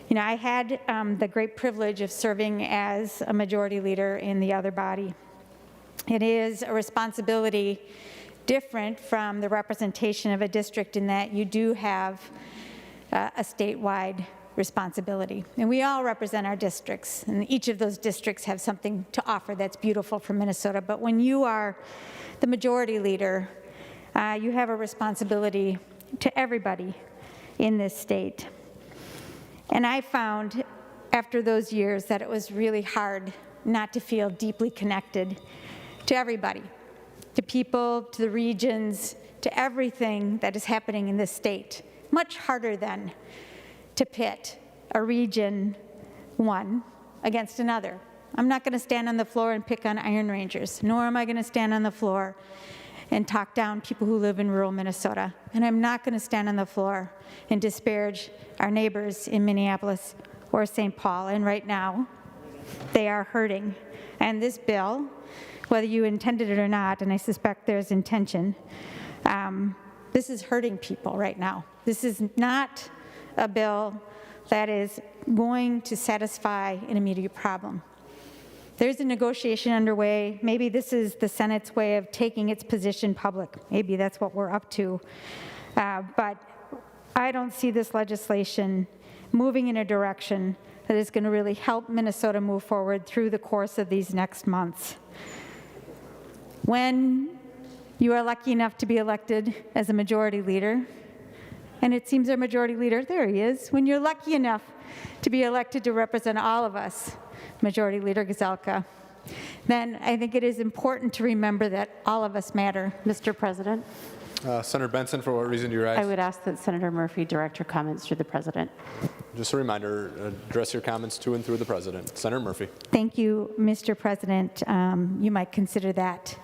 You know, I had the great privilege of serving as a majority leader in the other body. It is a responsibility different from the representation of a district in that you do have a statewide responsibility. And we all represent our districts, and each of those districts have something to offer that's beautiful for Minnesota. But when you are the majority leader, you have a responsibility to everybody in this state. And I found after those years that it was really hard not to feel deeply connected to everybody, to people, to the regions, to everything that is happening in this state. Much harder than to pit a region one against another. I'm not going to stand on the floor and pick on Iron Rangers, nor am I going to stand on the floor and talk down people who live in rural Minnesota. And I'm not going to stand on the floor and disparage our neighbors in Minneapolis or St. Paul. And right now, they are hurting. And this bill, whether you intended it or not, and I suspect there's intention, this is hurting people right now. This is not a bill that is going to satisfy an immediate problem. There's a negotiation underway. Maybe this is the Senate's way of taking its position public. Maybe that's what we're up to. But I don't see this legislation moving in a direction that is going to really help Minnesota move forward through the course of these next months. When you are lucky enough to be elected as a majority leader, and it seems our majority leader, there he is, when you're lucky enough to be elected to represent all of us, Majority Leader Gazelka, then I think it is important to remember that all of us matter. Mr. President, Senator Benson, for what reason do you rise? I would ask that Senator Murphy direct her comments to the President. Just a reminder, address your comments to and through the President. Senator Murphy. Thank you, Mr. President. You might consider that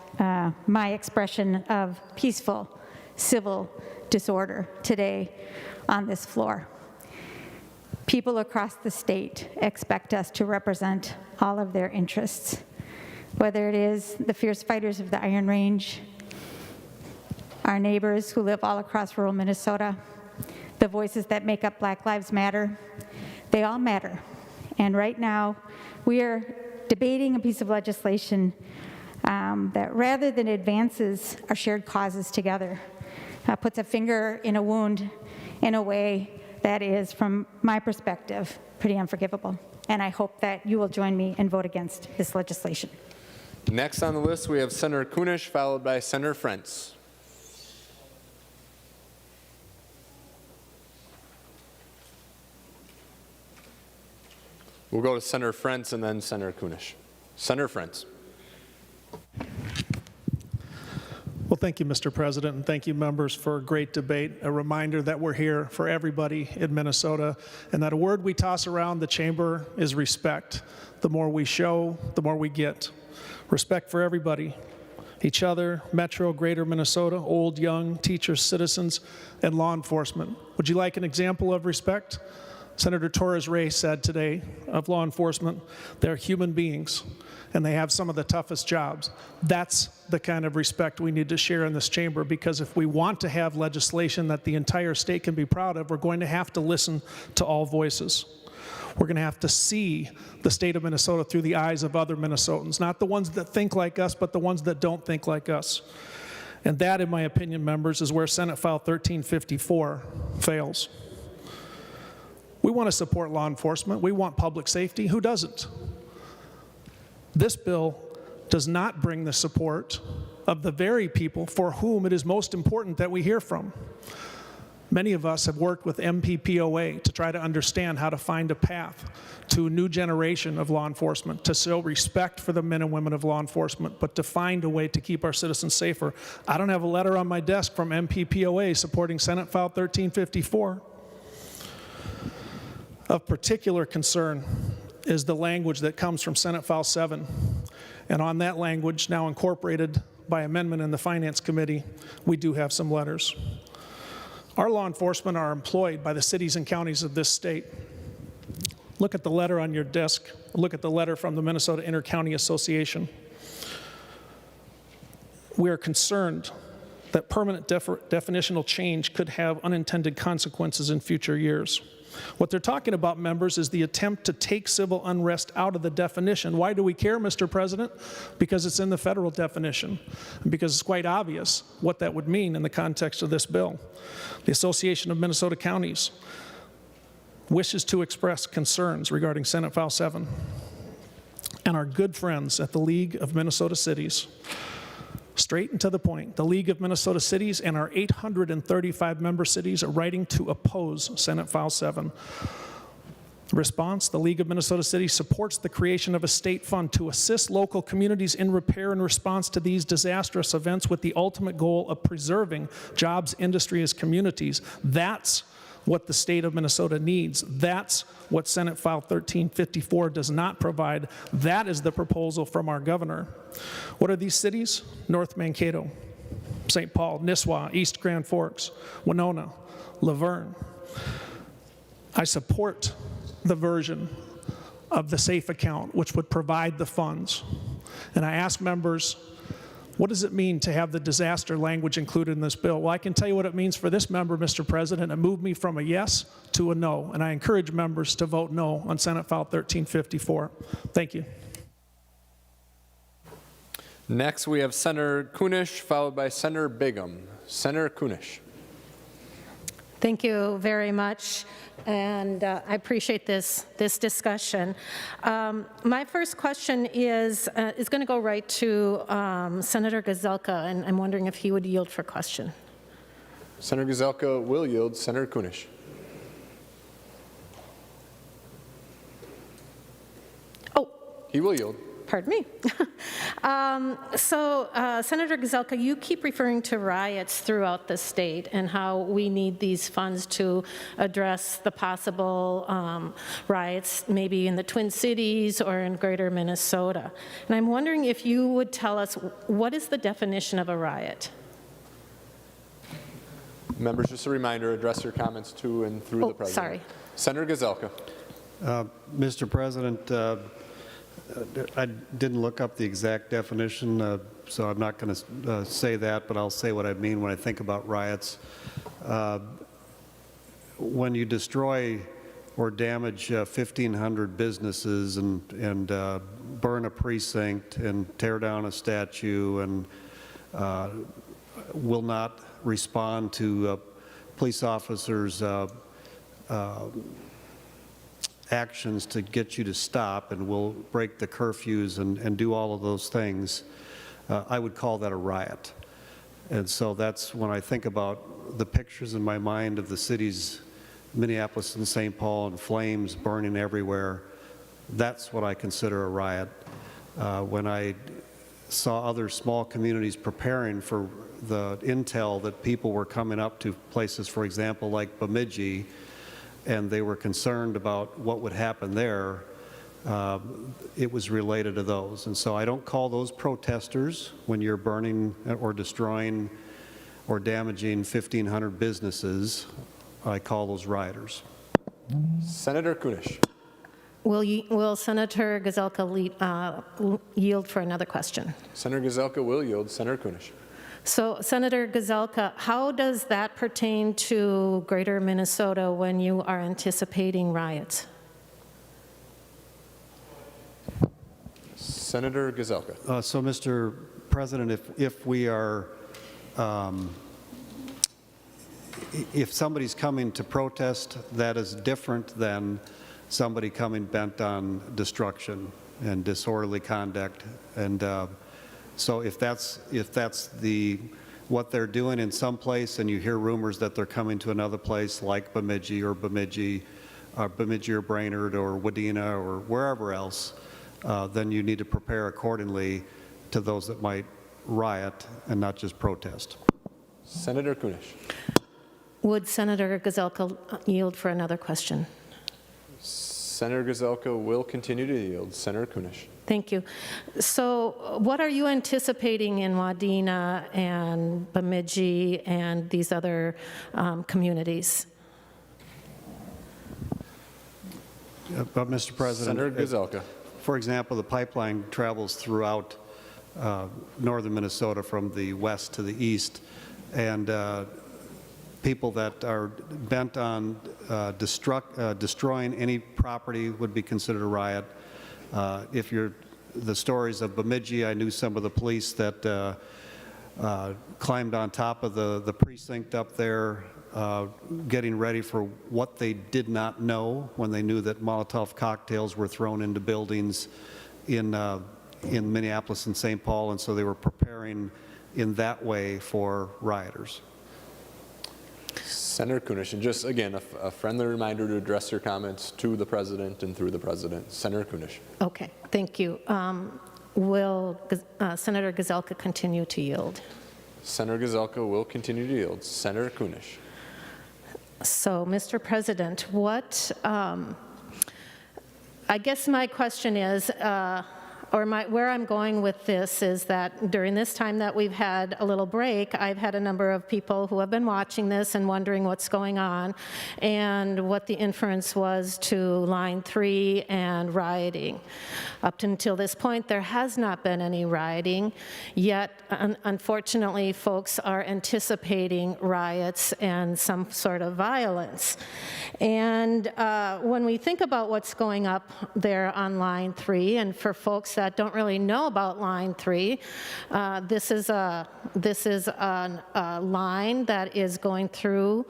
my expression of peaceful civil disorder today on this floor. People across the state expect us to represent all of their interests, whether it is the fierce fighters of the Iron Range, our neighbors who live all across rural Minnesota, the voices that make up Black Lives Matter. They all matter. And right now, we are debating a piece of legislation that rather than advances our shared causes together, puts a finger in a wound in a way that is, from my perspective, pretty unforgivable. And I hope that you will join me and vote against this legislation. Next on the list, we have Senator Kunish, followed by Senator Frentz. We'll go to Senator Frentz and then Senator Kunish. Senator Frentz. Well, thank you, Mr. President, and thank you, members, for a great debate. A reminder that we're here for everybody in Minnesota, and that a word we toss around the chamber is respect. The more we show, the more we get. Respect for everybody, each other, Metro, Greater Minnesota, old, young, teachers, citizens, and law enforcement. Would you like an example of respect? Senator Torres-Ray said today of law enforcement, they're human beings, and they have some of the toughest jobs. That's the kind of respect we need to share in this chamber, because if we want to have legislation that the entire state can be proud of, we're going to have to listen to all voices. We're going to have to see the state of Minnesota through the eyes of other Minnesotans, not the ones that think like us, but the ones that don't think like us. And that, in my opinion, members, is where Senate File 1354 fails. We want to support law enforcement. We want public safety. Who doesn't? This bill does not bring the support of the very people for whom it is most important that we hear from. Many of us have worked with MPPOA to try to understand how to find a path to a new generation of law enforcement, to show respect for the men and women of law enforcement, but to find a way to keep our citizens safer. I don't have a letter on my desk from MPPOA supporting Senate File 1354. Of particular concern is the language that comes from Senate File 7. And on that language, now incorporated by amendment in the Finance Committee, we do have some letters. Our law enforcement are employed by the cities and counties of this state. Look at the letter on your desk. Look at the letter from the Minnesota Inter-County Association. We are concerned that permanent definitional change could have unintended consequences in future years. What they're talking about, members, is the attempt to take civil unrest out of the definition. Why do we care, Mr. President? Because it's in the federal definition, and because it's quite obvious what that would mean in the context of this bill. The Association of Minnesota Counties wishes to express concerns regarding Senate File 7, and our good friends at the League of Minnesota Cities, straight and to the point, the League of Minnesota Cities and our 835 member cities are writing to oppose Senate File 7. Response: the League of Minnesota Cities supports the creation of a state fund to assist local communities in repair and response to these disastrous events, with the ultimate goal of preserving jobs, industries, communities. That's what the state of Minnesota needs. That's what Senate File 1354 does not provide. That is the proposal from our governor. What are these cities? North Mankato, St. Paul, Nisswa, East Grand Forks, Winona, Laverne. I support the version of the SAFE account, which would provide the funds. And I ask members, what does it mean to have the disaster language included in this bill? Well, I can tell you what it means for this member, Mr. President. It moved me from a yes to a no, and I encourage members to vote no on Senate File 1354. Thank you. Next, we have Senator Kunish, followed by Senator Begum. Senator Kunish. Thank you very much, and I appreciate this discussion. My first question is going to go right to Senator Gazelka, and I'm wondering if he would yield for question. Senator Gazelka will yield. Senator Kunish. Oh. He will yield. Pardon me. Senator Gazelka, you keep referring to riots throughout the state and how we need these funds to address the possible riots maybe in the Twin Cities or in greater Minnesota. And I'm wondering if you would tell us, what is the definition of a riot? Members, just a reminder, address your comments to and through the President. Sorry. Senator Gazelka. Mr. President, I didn't look up the exact definition, so I'm not going to say that, but I'll say what I mean when I think about riots. When you destroy or damage 1,500 businesses and burn a precinct and tear down a statue and will not respond to police officers' actions to get you to stop, and will break the curfews and do all of those things, I would call that a riot. And so that's when I think about the pictures in my mind of the cities, Minneapolis and St. Paul, in flames burning everywhere. That's what I consider a riot. When I saw other small communities preparing for the intel that people were coming up to places, for example, like Bemidji, and they were concerned about what would happen there, it was related to those. And so I don't call those protesters when you're burning or destroying or damaging 1,500 businesses. I call those rioters. Senator Kunish. Will Senator Gazelka yield for another question? Senator Gazelka will yield. Senator Kunish. So, Senator Gazelka, how does that pertain to Greater Minnesota when you are anticipating riots? Senator Gazelka. So, Mr. President, if we are, if somebody's coming to protest, that is different than somebody coming bent on destruction and disorderly conduct. And so if that's what they're doing in some place, and you hear rumors that they're coming to another place like Bemidji or Brainerd or Wadena or wherever else, then you need to prepare accordingly to those that might riot and not just protest. Senator Kunish. Would Senator Gazelka yield for another question? Senator Gazelka will continue to yield. Senator Kunish. Thank you. So what are you anticipating in Wadena and Bemidji and these other communities? But, Mr. President, Senator Gazelka. For example, the pipeline travels throughout northern Minnesota from the west to the east, and people that are bent on destroying any property would be considered a riot. If you're the stories of Bemidji, I knew some of the police that climbed on top of the precinct up there, getting ready for what they did not know when they knew that Molotov cocktails were thrown into buildings in Minneapolis and St. Paul, and so they were preparing in that way for rioters. Senator Kunish, and just again, a friendly reminder to address your comments to the President and through the President. Senator Kunish. Okay, thank you. Will Senator Gazelka continue to yield? Senator Gazelka will continue to yield. Senator Kunish. So, Mr. President, what, I guess my question is, where I'm going with this is that during this time that we've had a little break, I've had a number of people who have been watching this and wondering what's going on and what the inference was to Line 3 and rioting. Up until this point, there has not been any rioting, yet unfortunately, folks are anticipating riots and some sort of violence. And when we think about what's going up there on Line 3, and for folks that don't really know about Line 3, this is a line that is going through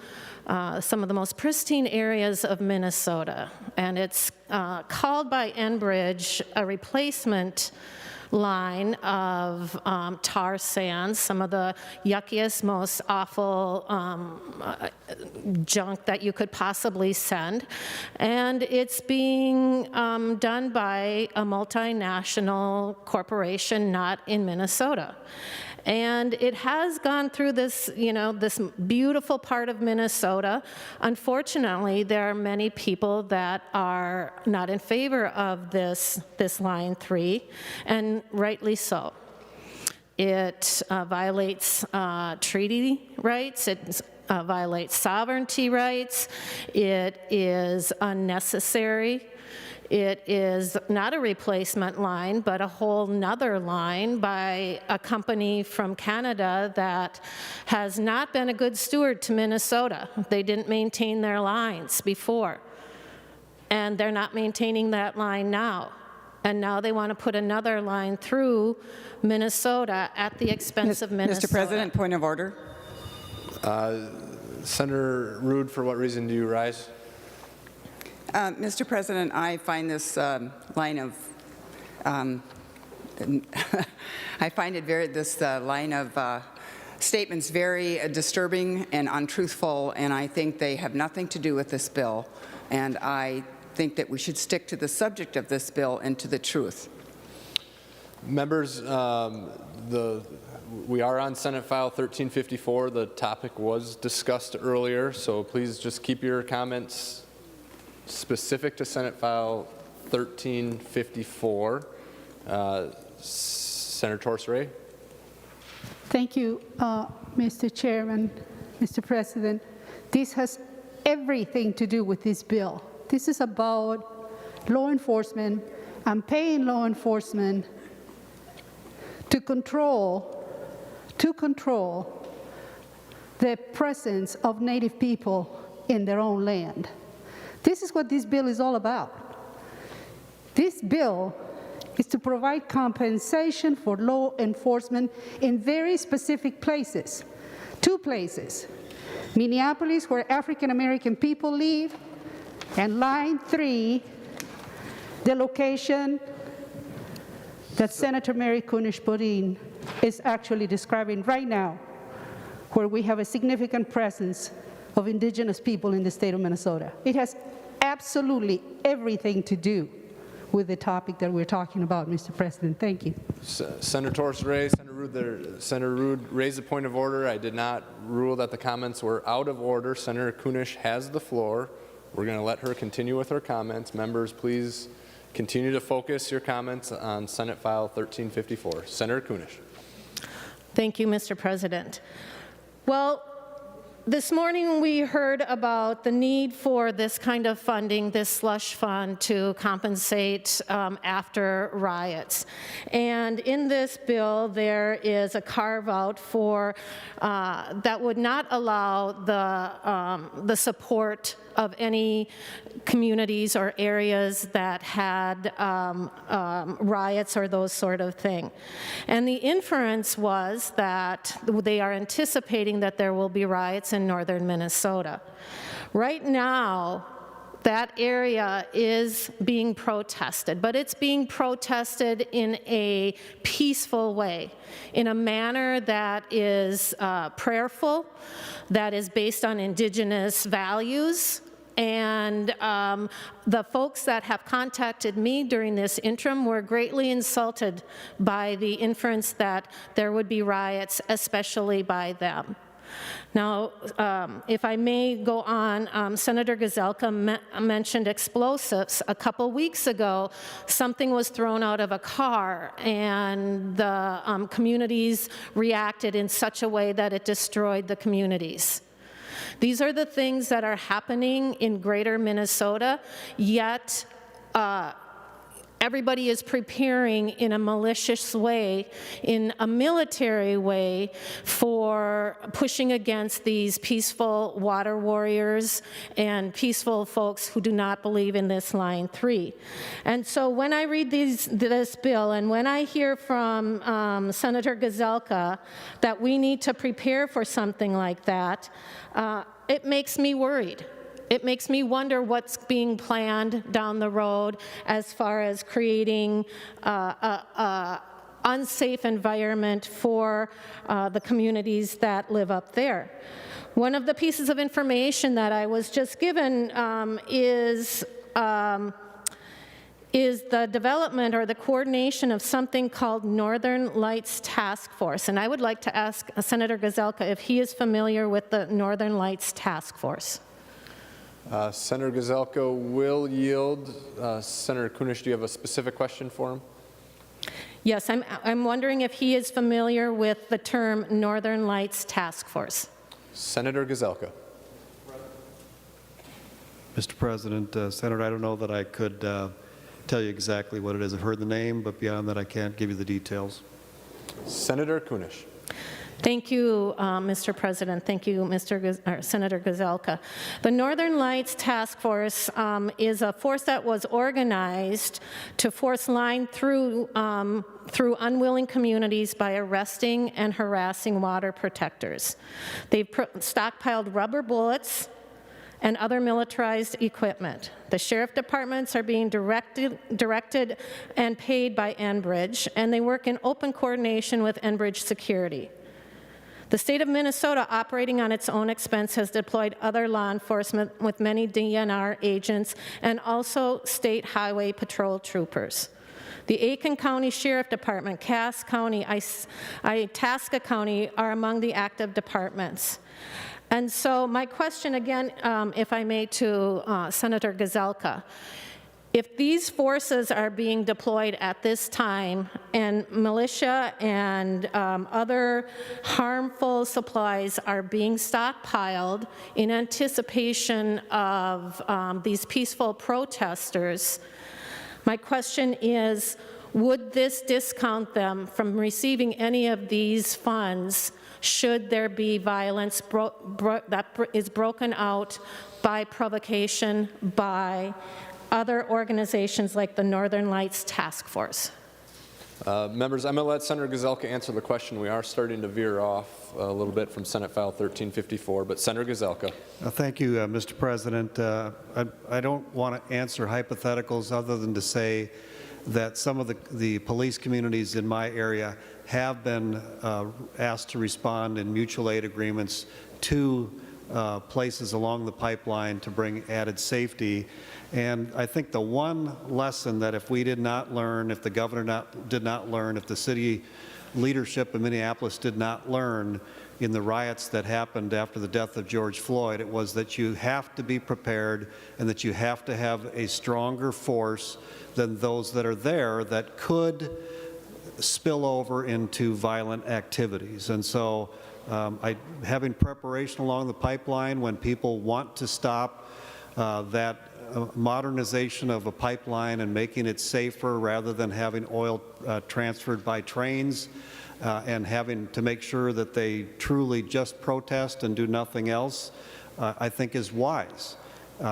some of the most pristine areas of Minnesota, and it's called by Enbridge a replacement line of tar sands, some of the yuckiest, most awful junk that you could possibly send. And it's being done by a multinational corporation not in Minnesota. And it has gone through this, this beautiful part of Minnesota. Unfortunately, there are many people that are not in favor of this Line 3, and rightly so. It violates treaty rights. It violates sovereignty rights. It is unnecessary. It is not a replacement line, but a whole nother line by a company from Canada that has not been a good steward to Minnesota. They didn't maintain their lines before, and they're not maintaining that line now. And now they want to put another line through Minnesota at the expense of Minnesota. Mr. President, point of order. Senator Rude, for what reason do you rise? Mr. President, I find this line of statements very disturbing and untruthful, and I think they have nothing to do with this bill. And I think that we should stick to the subject of this bill and to the truth. Members, we are on Senate File 1354. The topic was discussed earlier, so please just keep your comments specific to Senate File 1354. Senator Torres-Ray. Thank you, Mr. Chairman, Mr. President. This has everything to do with this bill. This is about law enforcement and paying law enforcement to control the presence of Native people in their own land. This is what this bill is all about. This bill is to provide compensation for law enforcement in very specific places. 2 places, Minneapolis, where African American people live, and line 3, the location that Senator Mary Kunesh-Podein is actually describing right now, where we have a significant presence of indigenous people in the state of Minnesota. It has absolutely everything to do with the topic that we're talking about, Mr. President. Thank you. Senator Torres-Ray, Senator Ruud raised a point of order. I did not rule that the comments were out of order. Senator Kunesh has the floor. We're going to let her continue with her comments. Members, please continue to focus your comments on Senate File 1354. Senator Kunesh. Thank you, Mr. President. Well, this morning we heard about the need for this kind of funding, this slush fund, to compensate after riots. And in this bill, there is a carve-out for that would not allow the support of any communities or areas that had riots or those sort of thing. And the inference was that they are anticipating that there will be riots in northern Minnesota. Right now, that area is being protested, but it's being protested in a peaceful way, in a manner that is prayerful, that is based on indigenous values. And the folks that have contacted me during this interim were greatly insulted by the inference that there would be riots, especially by them. Now, if I may go on, Senator Gazelka mentioned explosives. A couple weeks ago, something was thrown out of a car, and the communities reacted in such a way that it destroyed the communities. These are the things that are happening in greater Minnesota, yet everybody is preparing in a malicious way, in a military way, for pushing against these peaceful water warriors and peaceful folks who do not believe in this line 3. And so when I read this bill, and when I hear from Senator Gazelka that we need to prepare for something like that, it makes me worried. It makes me wonder what's being planned down the road as far as creating an unsafe environment for the communities that live up there. One of the pieces of information that I was just given is the development or the coordination of something called Northern Lights Task Force. And I would like to ask Senator Gazelka if he is familiar with the Northern Lights Task Force. Senator Gazelka will yield. Senator Kunesh, do you have a specific question for him? Yes, I'm wondering if he is familiar with the term Northern Lights Task Force. Senator Gazelka. Mr. President, Senator, I don't know that I could tell you exactly what it is. I've heard the name, but beyond that, I can't give you the details. Senator Kunesh. Thank you, Mr. President. Thank you, Senator Gazelka. The Northern Lights Task Force is a force that was organized to force line through unwilling communities by arresting and harassing water protectors. They've stockpiled rubber bullets and other militarized equipment. The sheriff departments are being directed and paid by Enbridge, and they work in open coordination with Enbridge Security. The state of Minnesota, operating on its own expense, has deployed other law enforcement with many DNR agents and also state highway patrol troopers. The Aiken County Sheriff Department, Cass County, Itasca County are among the active departments. And so my question again, if I may, to Senator Gazelka. If these forces are being deployed at this time and militia and other harmful supplies are being stockpiled in anticipation of these peaceful protesters, my question is, would this discount them from receiving any of these funds should there be violence that is broken out by provocation by other organizations like the Northern Lights Task Force? Members, I'm going to let Senator Gazelka answer the question. We are starting to veer off a little bit from Senate File 1354, but Senator Gazelka. Thank you, Mr. President. I don't want to answer hypotheticals other than to say that some of the police communities in my area have been asked to respond in mutual aid agreements to places along the pipeline to bring added safety. And I think the one lesson that if we did not learn, if the governor did not learn, if the city leadership in Minneapolis did not learn in the riots that happened after the death of George Floyd, it was that you have to be prepared and that you have to have a stronger force than those that are there that could spill over into violent activities. And so having preparation along the pipeline when people want to stop that modernization of a pipeline and making it safer rather than having oil transferred by trains and having to make sure that they truly just protest and do nothing else, I think is wise.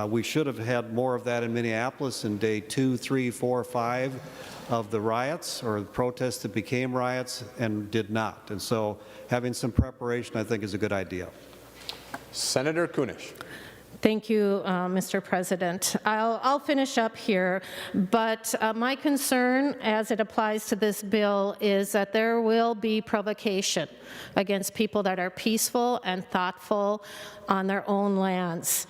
We should have had more of that in Minneapolis in day 2, 3, 4, 5 of the riots or the protests that became riots and did not. And so having some preparation, I think, is a good idea. Senator Kunish. Thank you, Mr. President. I'll finish up here, but my concern as it applies to this bill is that there will be provocation against people that are peaceful and thoughtful on their own lands.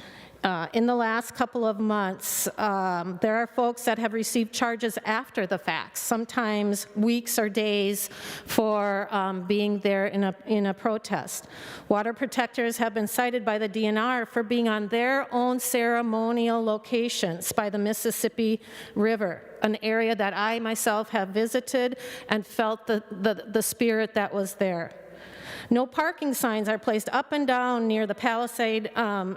In the last couple of months, there are folks that have received charges after the fact, sometimes weeks or days for being there in a protest. Water protectors have been cited by the DNR for being on their own ceremonial locations by the Mississippi River, an area that I myself have visited and felt the spirit that was there. No parking signs are placed up and down near the Palisade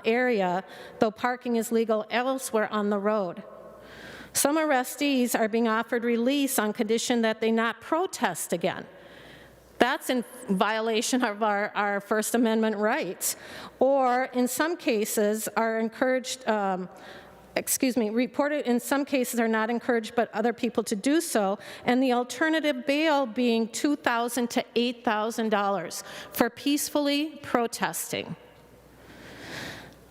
area, though parking is legal elsewhere on the road. Some arrestees are being offered release on condition that they not protest again. That's in violation of our First Amendment rights. Or in some cases are encouraged, reported in some cases are not encouraged but other people to do so, and the alternative bail being $2,000 to $8,000 for peacefully protesting.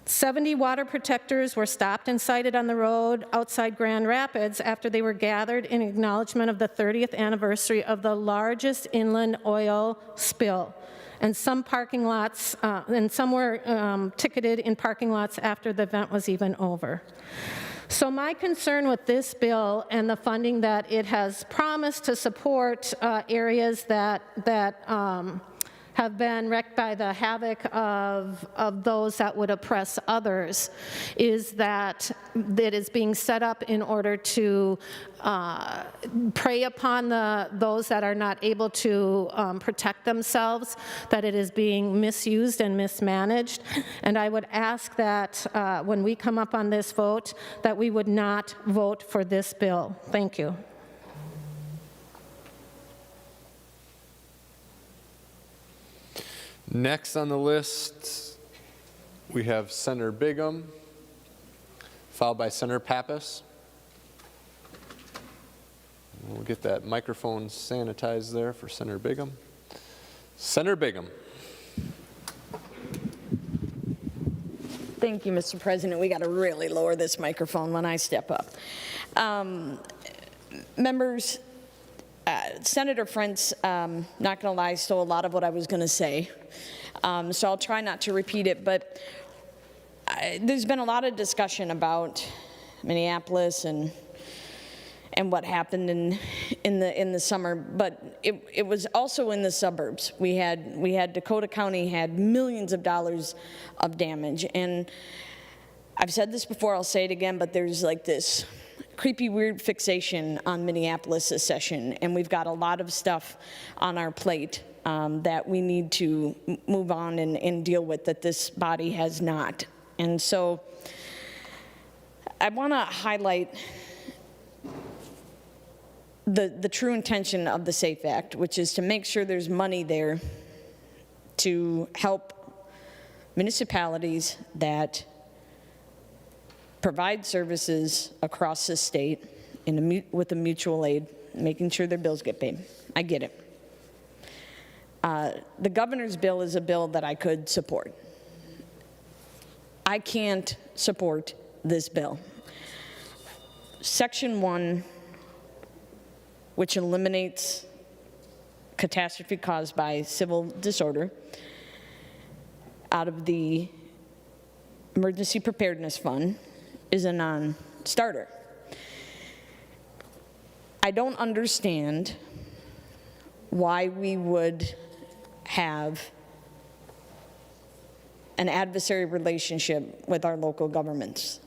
70 water protectors were stopped and cited on the road outside Grand Rapids after they were gathered in acknowledgement of the 30th anniversary of the largest inland oil spill. And some parking lots, and some were ticketed in parking lots after the event was even over. So my concern with this bill and the funding that it has promised to support areas that have been wrecked by the havoc of those that would oppress others is that it is being set up in order to prey upon those that are not able to protect themselves, that it is being misused and mismanaged. And I would ask that when we come up on this vote, that we would not vote for this bill. Thank you. Next on the list, we have Senator Bigham, followed by Senator Pappas. We'll get that microphone sanitized there for Senator Bigham. Senator Bigham. Thank you, Mr. President. We got to really lower this microphone when I step up. Members, Senator Frentz, not going to lie, stole a lot of what I was going to say. So I'll try not to repeat it, but there's been a lot of discussion about Minneapolis and what happened in the summer, but it was also in the suburbs. We had Dakota County had millions of dollars of damage, and I've said this before, I'll say it again, but there's like this creepy, weird fixation on Minneapolis this session, and we've got a lot of stuff on our plate that we need to move on and deal with that this body has not. And so I want to highlight the true intention of the SAFE Act, which is to make sure there's money there to help municipalities that provide services across the state with a mutual aid, making sure their bills get paid. I get it. The governor's bill is a bill that I could support. I can't support this bill. Section 1, which eliminates catastrophe caused by civil disorder out of the Emergency Preparedness Fund, is a non-starter. I don't understand why we would have an adversary relationship with our local governments.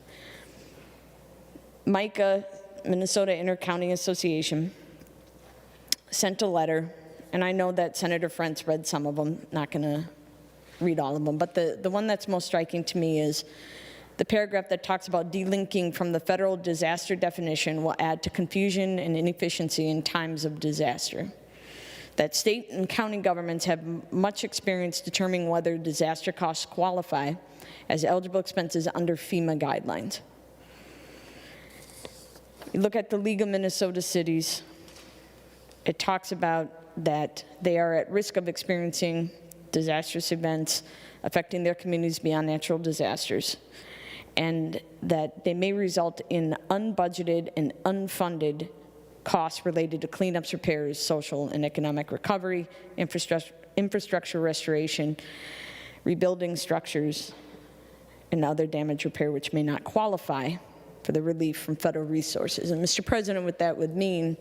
MICA, Minnesota Intercounty Association, sent a letter, and I know that Senator Frentz read some of them, not going to read all of them, but the one that's most striking to me is the paragraph that talks about delinking from the federal disaster definition will add to confusion and inefficiency in times of disaster. That state and county governments have much experience determining whether disaster costs qualify as eligible expenses under FEMA guidelines. You look at the League of Minnesota Cities, it talks about that they are at risk of experiencing disastrous events affecting their communities beyond natural disasters, and that they may result in unbudgeted and unfunded costs related to cleanups, repairs, social and economic recovery, infrastructure restoration, rebuilding structures, and other damage repair which may not qualify for the relief from federal resources. And Mr. President, what that would mean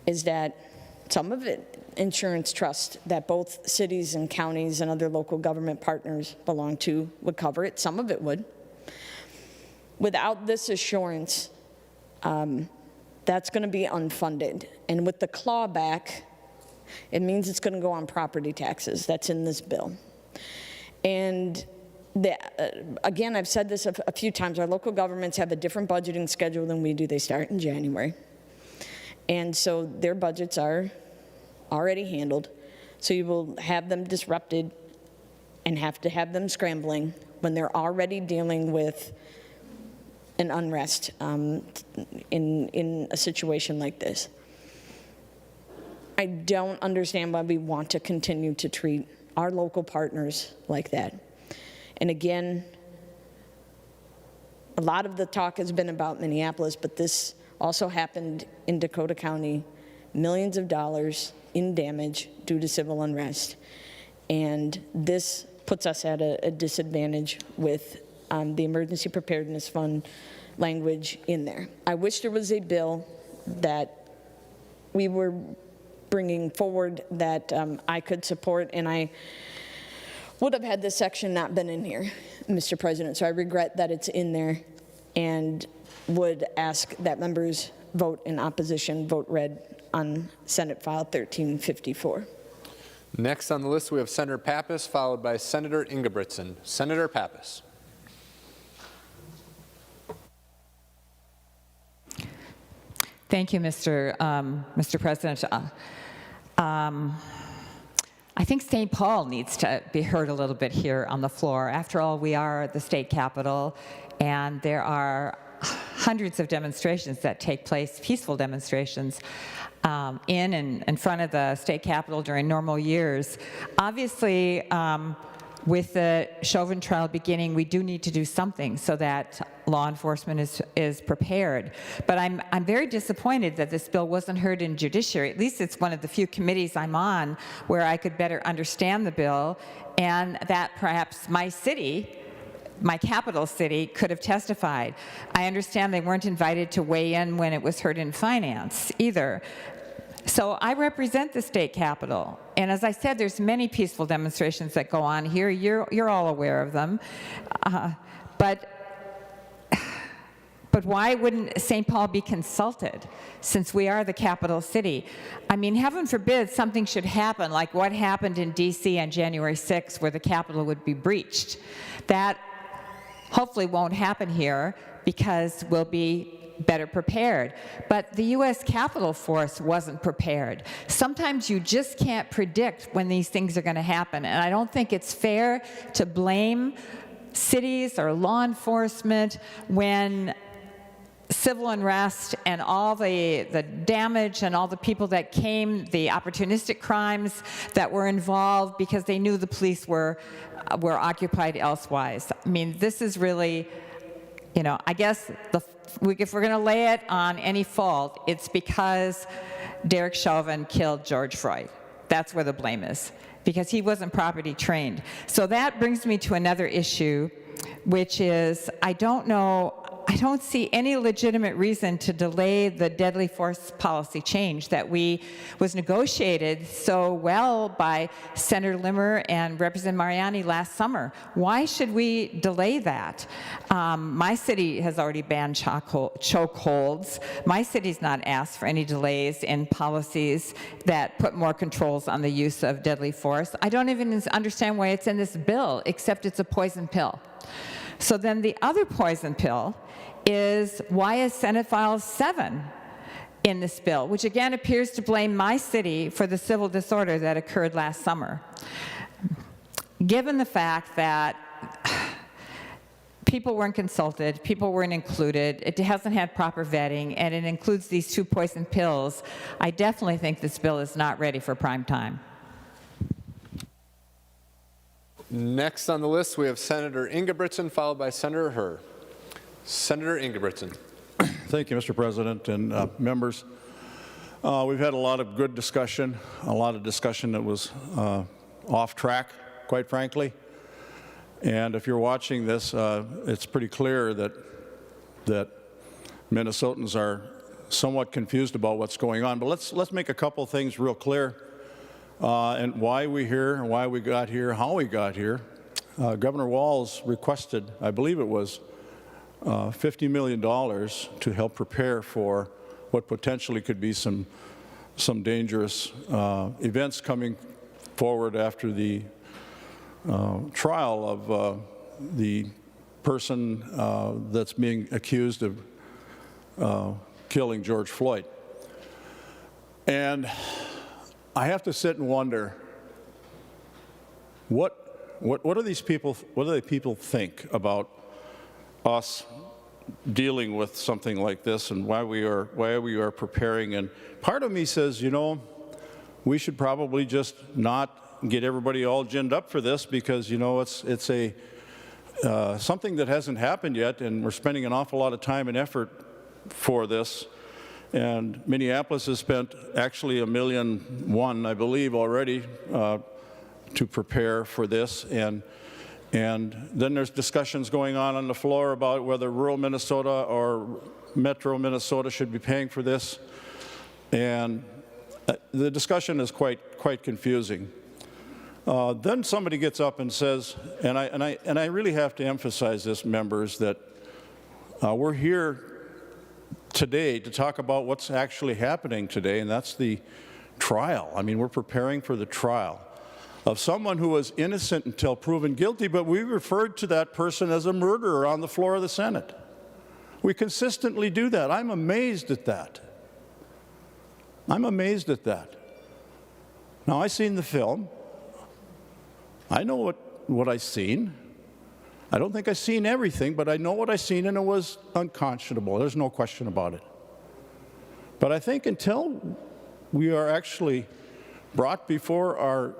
is that some of it, insurance trust that both cities and counties and other local government partners belong to would cover it. Some of it would. Without this assurance, that's going to be unfunded. And with the clawback, it means it's going to go on property taxes. That's in this bill. And again, I've said this a few times, our local governments have a different budgeting schedule than we do. They start in January. And so their budgets are already handled. So you will have them disrupted and have to have them scrambling when they're already dealing with an unrest in a situation like this. I don't understand why we want to continue to treat our local partners like that. And again, a lot of the talk has been about Minneapolis, but this also happened in Dakota County, millions of dollars in damage due to civil unrest. And this puts us at a disadvantage with the Emergency Preparedness Fund language in there. I wish there was a bill that we were bringing forward that I could support, and I would have had this section not been in here, Mr. President. So I regret that it's in there, and would ask that members vote in opposition, vote red on Senate File 1354. Next on the list, we have Senator Pappas, followed by Senator Ingebrigtsen. Senator Pappas. Thank you, Mr. President. I think St. Paul needs to be heard a little bit here on the floor. After all, we are the state capital, and there are hundreds of demonstrations that take place, peaceful demonstrations, in and in front of the state capitol during normal years. Obviously, with the Chauvin trial beginning, we do need to do something so that law enforcement is prepared. But I'm very disappointed that this bill wasn't heard in Judiciary. At least it's one of the few committees I'm on where I could better understand the bill, and that perhaps my city, my capital city, could have testified. I understand they weren't invited to weigh in when it was heard in Finance either. So I represent the state capitol, and as I said, there's many peaceful demonstrations that go on here. You're all aware of them, but But why wouldn't St. Paul be consulted, since we are the capital city? I mean, heaven forbid something should happen like what happened in D.C. on January 6th, where the Capitol would be breached. That hopefully won't happen here because we'll be better prepared. But the U.S. Capitol Force wasn't prepared. Sometimes you just can't predict when these things are going to happen, and I don't think it's fair to blame cities or law enforcement when civil unrest and all the damage and all the people that came, the opportunistic crimes that were involved because they knew the police were occupied elsewise. I mean, this is really, you know, I guess if we're going to lay it on any fault, it's because Derek Chauvin killed George Floyd. That's where the blame is, because he wasn't properly trained. So that brings me to another issue, which is I don't see any legitimate reason to delay the deadly force policy change that was negotiated so well by Senator Limmer and Representative Mariani last summer. Why should we delay that? My city has already banned chokeholds. My city's not asked for any delays in policies that put more controls on the use of deadly force. I don't even understand why it's in this bill, except it's a poison pill. So then the other poison pill is, why is Senate File 7 in this bill, which again appears to blame my city for the civil disorder that occurred last summer? Given the fact that people weren't consulted, people weren't included, it hasn't had proper vetting, and it includes these two poison pills, I definitely think this bill is not ready for prime time. Next on the list, we have Senator Ingebrigtsen, followed by Senator Herr. Senator Ingebrigtsen. Thank you, Mr. President and members. We've had a lot of good discussion, a lot of discussion that was off track, quite frankly. And if you're watching this, it's pretty clear that Minnesotans are somewhat confused about what's going on. But let's make a couple things real clear, and why we're here, why we got here, how we got here. Governor Walz requested, I believe it was, $50 million to help prepare for what potentially could be some dangerous events coming forward after the trial of the person that's being accused of killing George Floyd. And I have to sit and wonder, what do these people think about us dealing with something like this, and why we are preparing? And part of me says, you know, we should probably just not get everybody all ginned up for this, because, you know, it's something that hasn't happened yet, and we're spending an awful lot of time and effort for this. And Minneapolis has spent actually $1.1 million, I believe, already to prepare for this. And then there's discussions going on the floor about whether rural Minnesota or metro Minnesota should be paying for this. And the discussion is quite confusing. Then somebody gets up and says, and I really have to emphasize this, members, that we're here today to talk about what's actually happening today, and that's the trial. I mean, we're preparing for the trial of someone who was innocent until proven guilty, but we referred to that person as a murderer on the floor of the Senate. We consistently do that. I'm amazed at that. I'm amazed at that. Now, I've seen the film. I know what I've seen. I don't think I've seen everything, but I know what I've seen, and it was unconscionable. There's no question about it. But I think until we are actually brought before our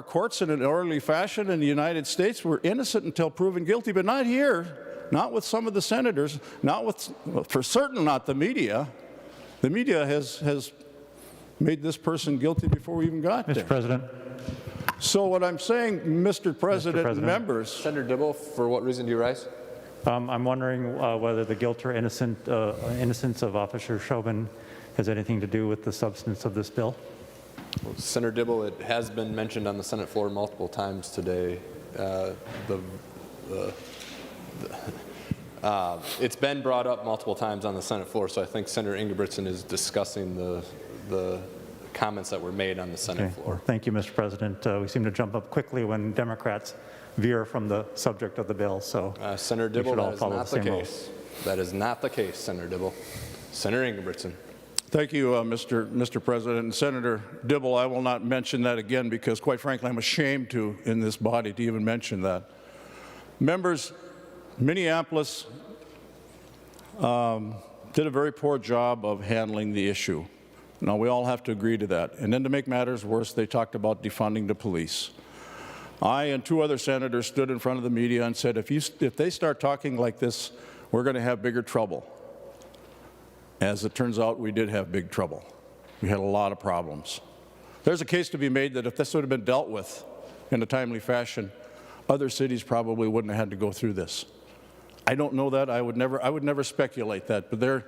courts in an orderly fashion in the United States, we're innocent until proven guilty, but not here, not with some of the senators, not with, well, for certain not the media. The media has made this person guilty before we even got there. Mr. President. So what I'm saying, Mr. President, and members. Senator Dibble, for what reason do you rise? I'm wondering whether the guilt or innocence of Officer Chauvin has anything to do with the substance of this bill. Well, Senator Dibble, it has been mentioned on the Senate floor multiple times today. It's been brought up multiple times on the Senate floor, so I think Senator Ingebrigtsen is discussing the comments that were made on the Senate floor. Thank you, Mr. President. We seem to jump up quickly when Democrats veer from the subject of the bill, so Senator we should Dibble, all that is follow not the the same case. That is not the case, Senator Dibble. Senator Ingebrigtsen. Thank you, Mr. President. And Senator Dibble, I will not mention that again because, quite frankly, I'm ashamed to, in this body, to even mention that. Members, Minneapolis did a very poor job of handling the issue. Now, we all have to agree to that. And then to make matters worse, they talked about defunding the police. I and 2 other senators stood in front of the media and said, if they start talking like this, we're going to have bigger trouble. As it turns out, we did have big trouble. We had a lot of problems. There's a case to be made that if this would have been dealt with in a timely fashion, other cities probably wouldn't have had to go through this. I don't know that. I would never speculate that, but there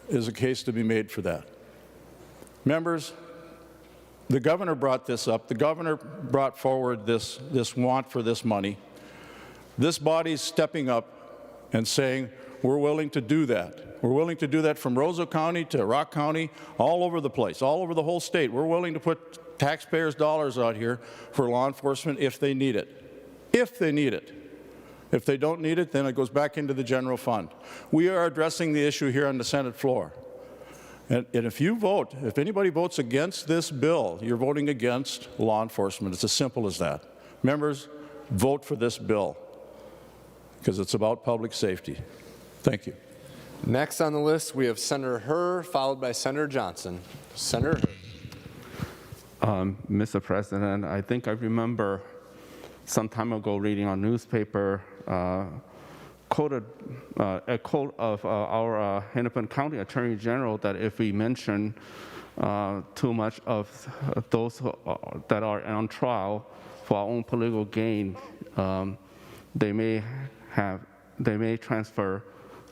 is a case to be made for that. Members, the governor brought this up. The governor brought forward this want for this money. This body's stepping up and saying, we're willing to do that. We're willing to do that from Roseau County to Rock County, all over the place, all over the whole state. We're willing to put taxpayers' dollars out here for law enforcement if they need it. If they need it. If they don't need it, then it goes back into the general fund. We are addressing the issue here on the Senate floor. And if you vote, if anybody votes against this bill, you're voting against law enforcement. It's as simple as that. Members, vote for this bill because it's about public safety. Thank you. Next on the list, we have Senator Herr, followed by Senator Johnson. Senator Herr. Mr. President, I think I remember some time ago reading a newspaper a quote of our Hennepin County Attorney General that if we mention too much of those that are on trial for our own political gain, they may transfer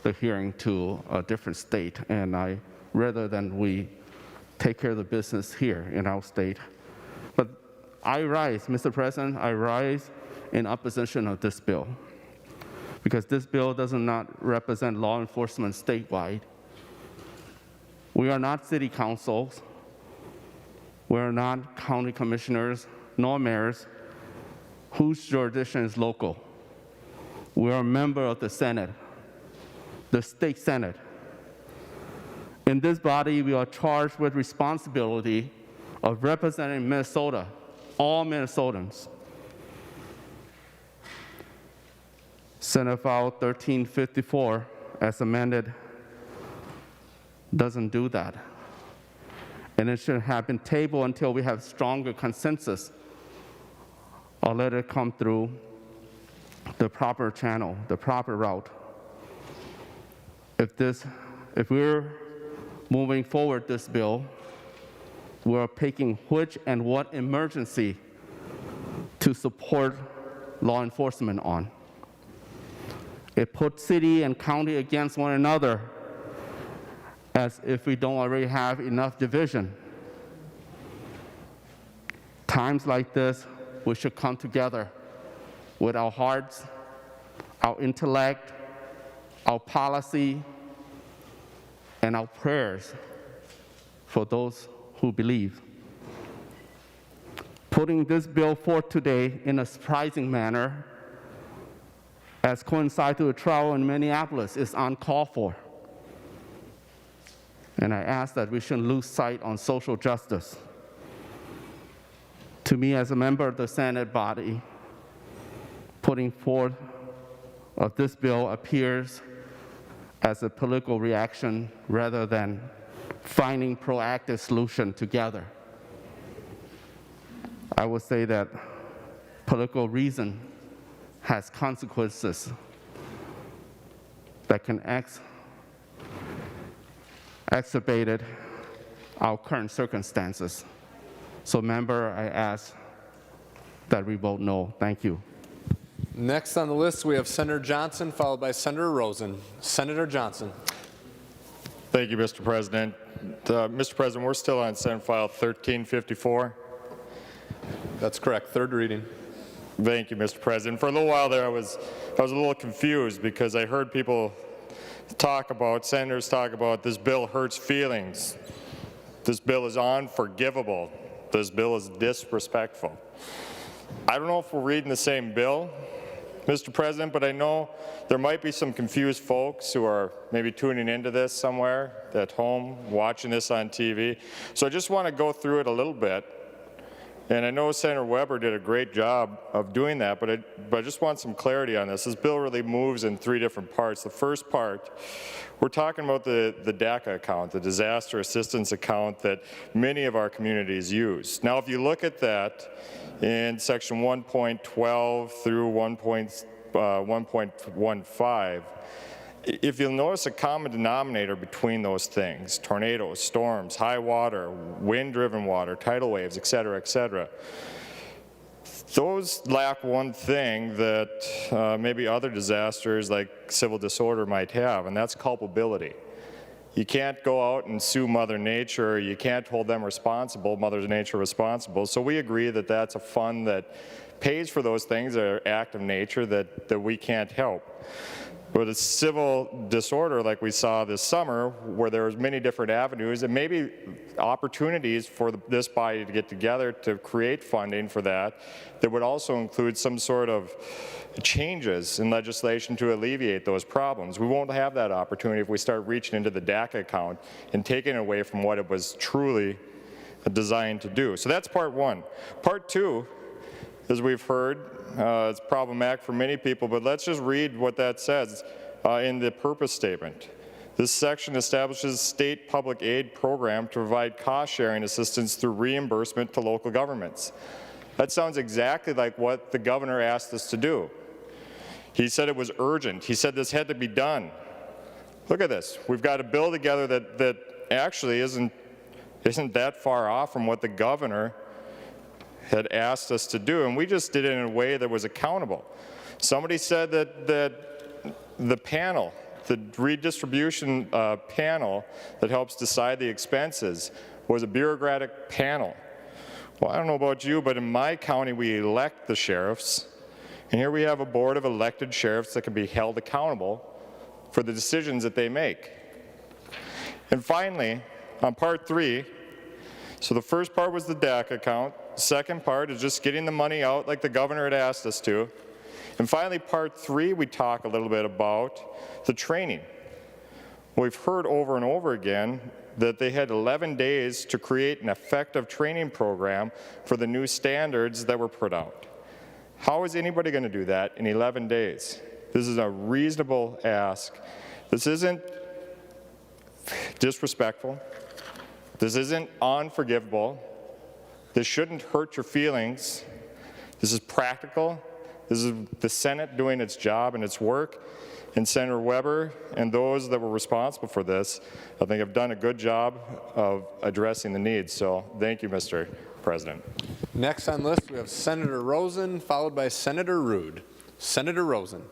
the hearing to a different state, and rather than we take care of the business here in our state. But I rise, Mr. President, I rise in opposition of this bill, because this bill does not represent law enforcement statewide. We are not city councils, we are not county commissioners, nor mayors, whose jurisdiction is local. We are a member of the Senate, the state Senate. In this body, we are charged with responsibility of representing Minnesota, all Minnesotans. Senate File 1354, as amended, doesn't do that. And it should have been tabled until we have stronger consensus, or let it come through the proper channel, the proper route. If we're moving forward this bill, we're picking which and what emergency to support law enforcement on. It puts city and county against one another as if we don't already have enough division. Times like this, we should come together with our hearts, our intellect, our policy, and our prayers for those who believe. Putting this bill forth today in a surprising manner, as coincides to a trial in Minneapolis, is uncalled for. And I ask that we shouldn't lose sight on social justice. To me, as a member of the Senate body, putting forth of this bill appears as a political reaction rather than finding proactive solution together. I would say that political reason has consequences that can exacerbate our current circumstances. So, member, I ask that we vote no. Thank you. Next on the list, we have Senator Johnson, followed by Senator Rosen. Senator Johnson. Thank you, Mr. President. Mr. President, we're still on Senate File 1354. That's correct. Third reading. Thank you, Mr. President. For a little while there, I was a little confused because I heard people senators talk about this bill hurts feelings. This bill is unforgivable. This bill is disrespectful. I don't know if we're reading the same bill, Mr. President, but I know there might be some confused folks who are maybe tuning into this somewhere at home, watching this on TV. So I just want to go through it a little bit. And I know Senator Weber did a great job of doing that, but I just want some clarity on this. This bill really moves in 3 different parts. The first part, we're talking about the DACA account, the disaster assistance account that many of our communities use. Now, if you look at that in section 1.12 through 1.15, if you'll notice a common denominator between those things, tornadoes, storms, high water, wind-driven water, tidal waves, et cetera, those lack one thing that maybe other disasters like civil disorder might have, and that's culpability. You can't go out and sue Mother Nature. You can't hold them responsible, Mother Nature responsible. So we agree that that's a fund that pays for those things that are act of nature that we can't help. With a civil disorder like we saw this summer, where there's many different avenues and maybe opportunities for this body to get together to create funding for that would also include some sort of changes in legislation to alleviate those problems. We won't have that opportunity if we start reaching into the DACA account and taking it away from what it was truly designed to do. So that's part one. Part two, as we've heard, it's problematic for many people, but let's just read what that says in the purpose statement. This section establishes state public aid program to provide cost-sharing assistance through reimbursement to local governments. That sounds exactly like what the governor asked us to do. He said it was urgent. He said this had to be done. Look at this. We've got a bill together that actually isn't that far off from what the governor had asked us to do, and we just did it in a way that was accountable. Somebody said that the panel, the redistribution panel that helps decide the expenses, was a bureaucratic panel. Well, I don't know about you, but in my county we elect the sheriffs, and here we have a board of elected sheriffs that can be held accountable for the decisions that they make. And finally, on part three, so the first part was the DACA account. The second part is just getting the money out like the governor had asked us to. And finally, part three, we talk a little bit about the training. We've heard over and over again that they had 11 days to create an effective training program for the new standards that were put out. How is anybody going to do that in 11 days? This is a reasonable ask. This isn't disrespectful. This isn't unforgivable. This shouldn't hurt your feelings. This is practical. This is the Senate doing its job and its work. And Senator Weber and those that were responsible for this, I think, have done a good job of addressing the needs. So thank you, Mr. President. Next on the list, we have Senator Rosen, followed by Senator Rude. Senator Rosen.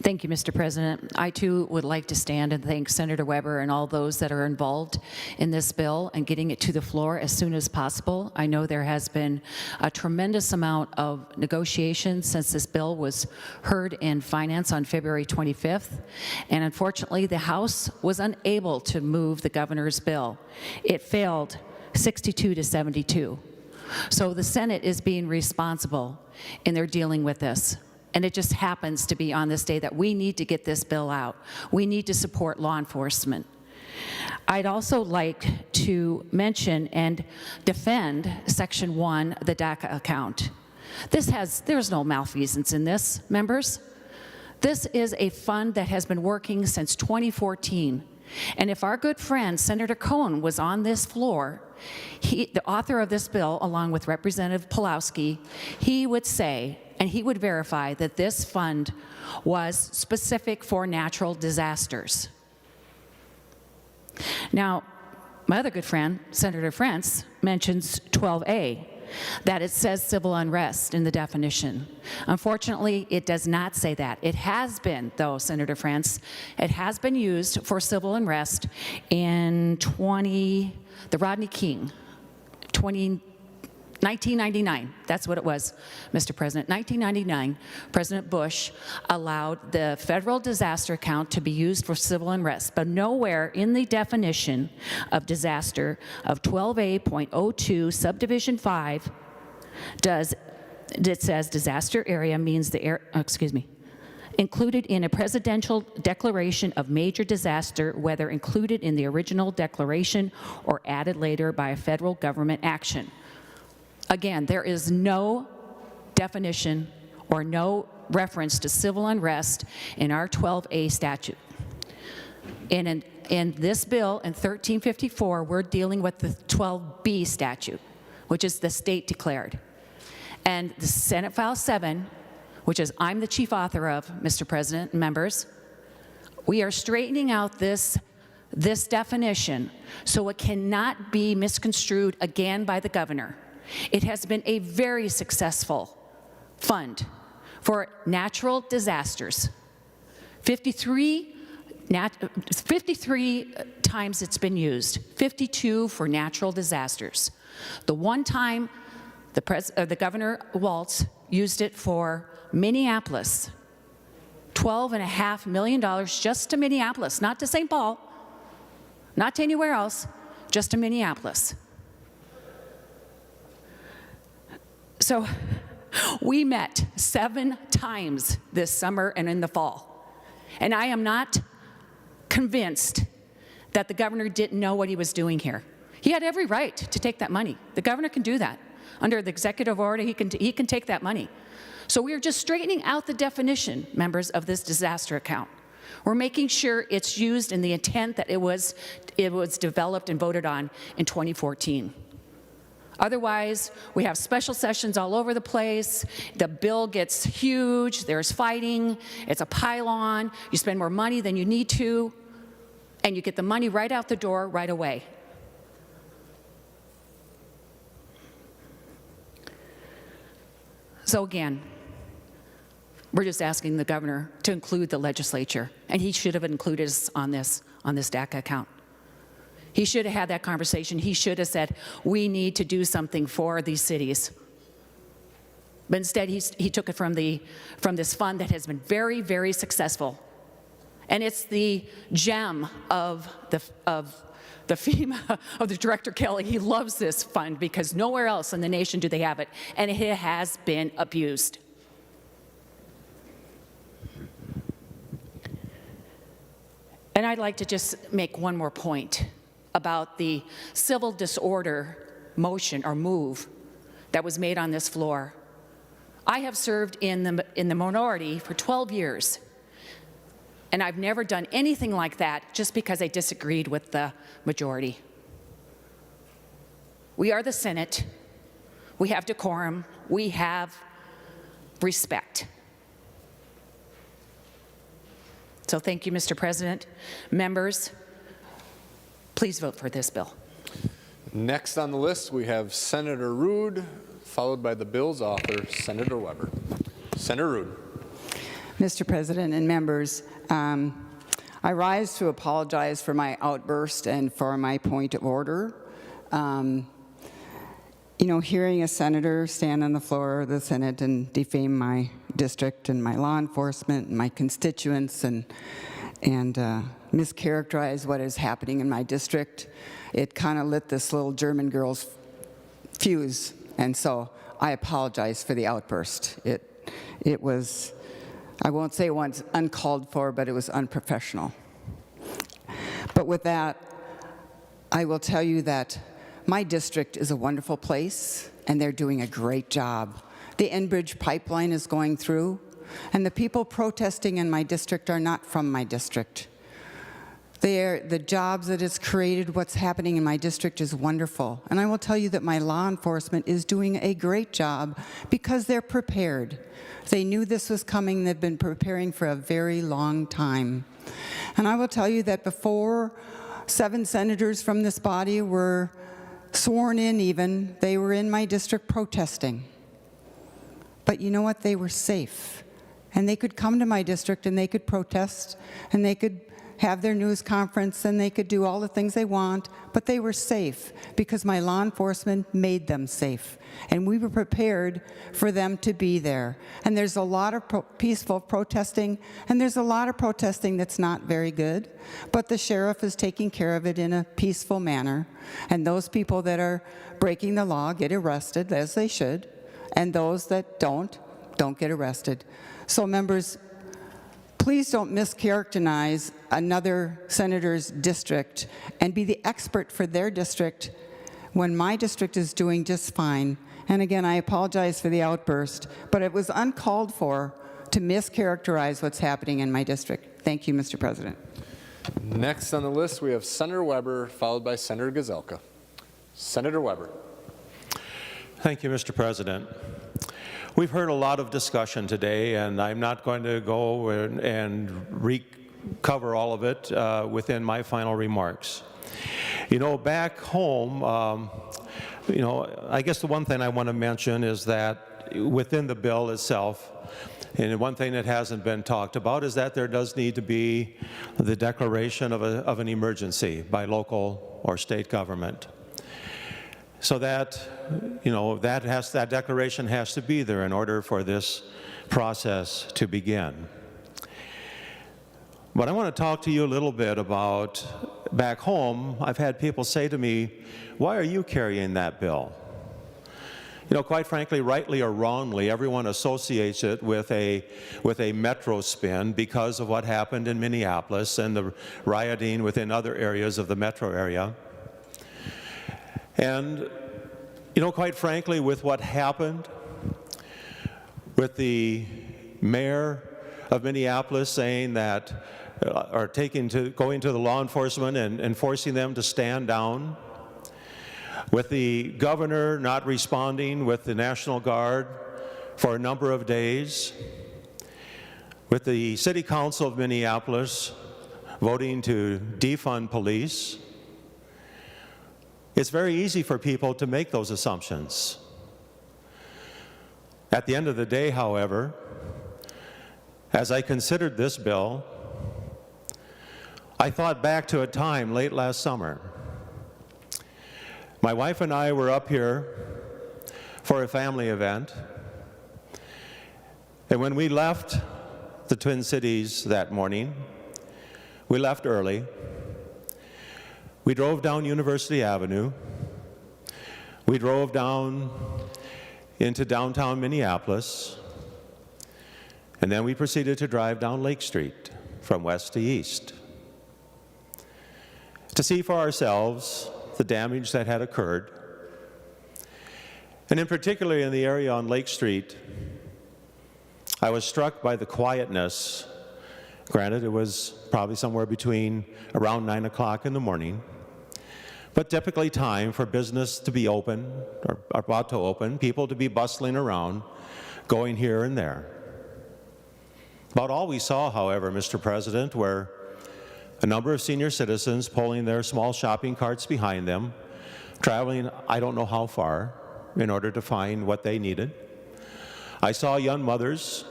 Thank you, Mr. President. I, too, would like to stand and thank Senator Weber and all those that are involved in this bill and getting it to the floor as soon as possible. I know there has been a tremendous amount of negotiation since this bill was heard in Finance on February 25th, and unfortunately, the House was unable to move the governor's bill. It failed 62 to 72. So the Senate is being responsible in their dealing with this. And it just happens to be on this day that we need to get this bill out. We need to support law enforcement. I'd also like to mention and defend Section 1, the DACA account. There's no malfeasance in this, members. This is a fund that has been working since 2014. And if our good friend, Senator Cohen, was on this floor, the author of this bill, along with Representative Pulowski, he would say, and he would verify that this fund was specific for natural disasters. Now, my other good friend, Senator Frentz, mentions 12A, that it says civil unrest in the definition. Unfortunately, it does not say that. It has been, though, Senator Frentz, it has been used for civil unrest in the Rodney King, 1999, that's what it was, Mr. President. 1999, President Bush allowed the federal disaster account to be used for civil unrest, but nowhere in the definition of disaster of 12A.02 subdivision 5 does it says disaster area means the included in a presidential declaration of major disaster, whether included in the original declaration or added later by a federal government action. Again, there is no definition or no reference to civil unrest in our 12A statute. In this bill, in 1354, we're dealing with the 12B statute, which is the state declared. And the Senate File 7, which is I'm the chief author of, Mr. President and members, we are straightening out this definition so it cannot be misconstrued again by the governor. It has been a very successful fund for natural disasters. 53 times it's been used, 52 for natural disasters. The one time the Governor Walz used it for Minneapolis, $12.5 million just to Minneapolis, not to St. Paul, not to anywhere else, just to Minneapolis. So we met 7 times this summer and in the fall. And I am not convinced that the governor didn't know what he was doing here. He had every right to take that money. The governor can do that. Under the executive order, he can take that money. So we are just straightening out the definition, members, of this disaster account. We're making sure it's used in the intent that it was developed and voted on in 2014. Otherwise, we have special sessions all over the place. The bill gets huge. There's fighting. It's a pile-on. You spend more money than you need to, and you get the money right out the door right away. So again, we're just asking the governor to include the legislature, and he should have included us on this DACA account. He should have had that conversation. He should have said, we need to do something for these cities. But instead, he took it from this fund that has been very, very successful. And it's the gem of the FEMA, of the Director Kelly. He loves this fund because nowhere else in the nation do they have it. And it has been abused. And I'd like to just make one more point about the civil disorder motion or move that was made on this floor. I have served in the minority for 12 years, and I've never done anything like that just because I disagreed with the majority. We are the Senate. We have decorum. We have respect. So thank you, Mr. President. Members, please vote for this bill. Next on the list, we have Senator Ruud, followed by the bill's author, Senator Weber. Senator Ruud. Mr. President and members, I rise to apologize for my outburst and for my point of order. You know, hearing a senator stand on the floor of the Senate and defame my district and my law enforcement and my constituents and mischaracterize what is happening in my district, it kind of lit this little German girl's fuse. And so I apologize for the outburst. It was, I won't say once uncalled for, but it was unprofessional. But with that, I will tell you that my district is a wonderful place, and they're doing a great job. The Enbridge pipeline is going through, and the people protesting in my district are not from my district. The jobs that it's created, what's happening in my district is wonderful. And I will tell you that my law enforcement is doing a great job because they're prepared. They knew this was coming. They've been preparing for a very long time. And I will tell you that before 7 senators from this body were sworn in even, they were in my district protesting. But you know what? They were safe. And they could come to my district and they could protest and they could have their news conference and they could do all the things they want, but they were safe because my law enforcement made them safe. And we were prepared for them to be there. And there's a lot of peaceful protesting, and there's a lot of protesting that's not very good, but the sheriff is taking care of it in a peaceful manner. And those people that are breaking the law get arrested, as they should, and those that don't get arrested. So members, please don't mischaracterize another senator's district and be the expert for their district when my district is doing just fine. And again, I apologize for the outburst, but it was uncalled for to mischaracterize what's happening in my district. Thank you, Mr. President. Next on the list, we have Senator Weber, followed by Senator Gazelka. Senator Weber. Thank you, Mr. President. We've heard a lot of discussion today, and I'm not going to go and recover all of it within my final remarks. You know, back home, I guess the one thing I want to mention is that within the bill itself, and one thing that hasn't been talked about is that there does need to be the declaration of an emergency by local or state government. So that, that declaration has to be there in order for this process to begin. But I want to talk to you a little bit about back home. I've had people say to me, why are you carrying that bill? You know, quite frankly, rightly or wrongly, everyone associates it with a metro spin because of what happened in Minneapolis and the rioting within other areas of the metro area. And, quite frankly, with what happened, with the mayor of Minneapolis saying that, going to the law enforcement and forcing them to stand down, with the governor not responding with the National Guard for a number of days, with the City Council of Minneapolis voting to defund police, it's very easy for people to make those assumptions. At the end of the day, however, as I considered this bill, I thought back to a time late last summer. My wife and I were up here for a family event, and when we left the Twin Cities that morning, we left early. We drove down University Avenue. We drove down into downtown Minneapolis, and then we proceeded to drive down Lake Street from west to east to see for ourselves the damage that had occurred. And in particular in the area on Lake Street, I was struck by the quietness. Granted, it was probably somewhere between around 9 o'clock in the morning, but typically time for business to be open, or about to open, people to be bustling around, going here and there. About all we saw, however, Mr. President, were a number of senior citizens pulling their small shopping carts behind them, traveling I don't know how far in order to find what they needed. I saw young mothers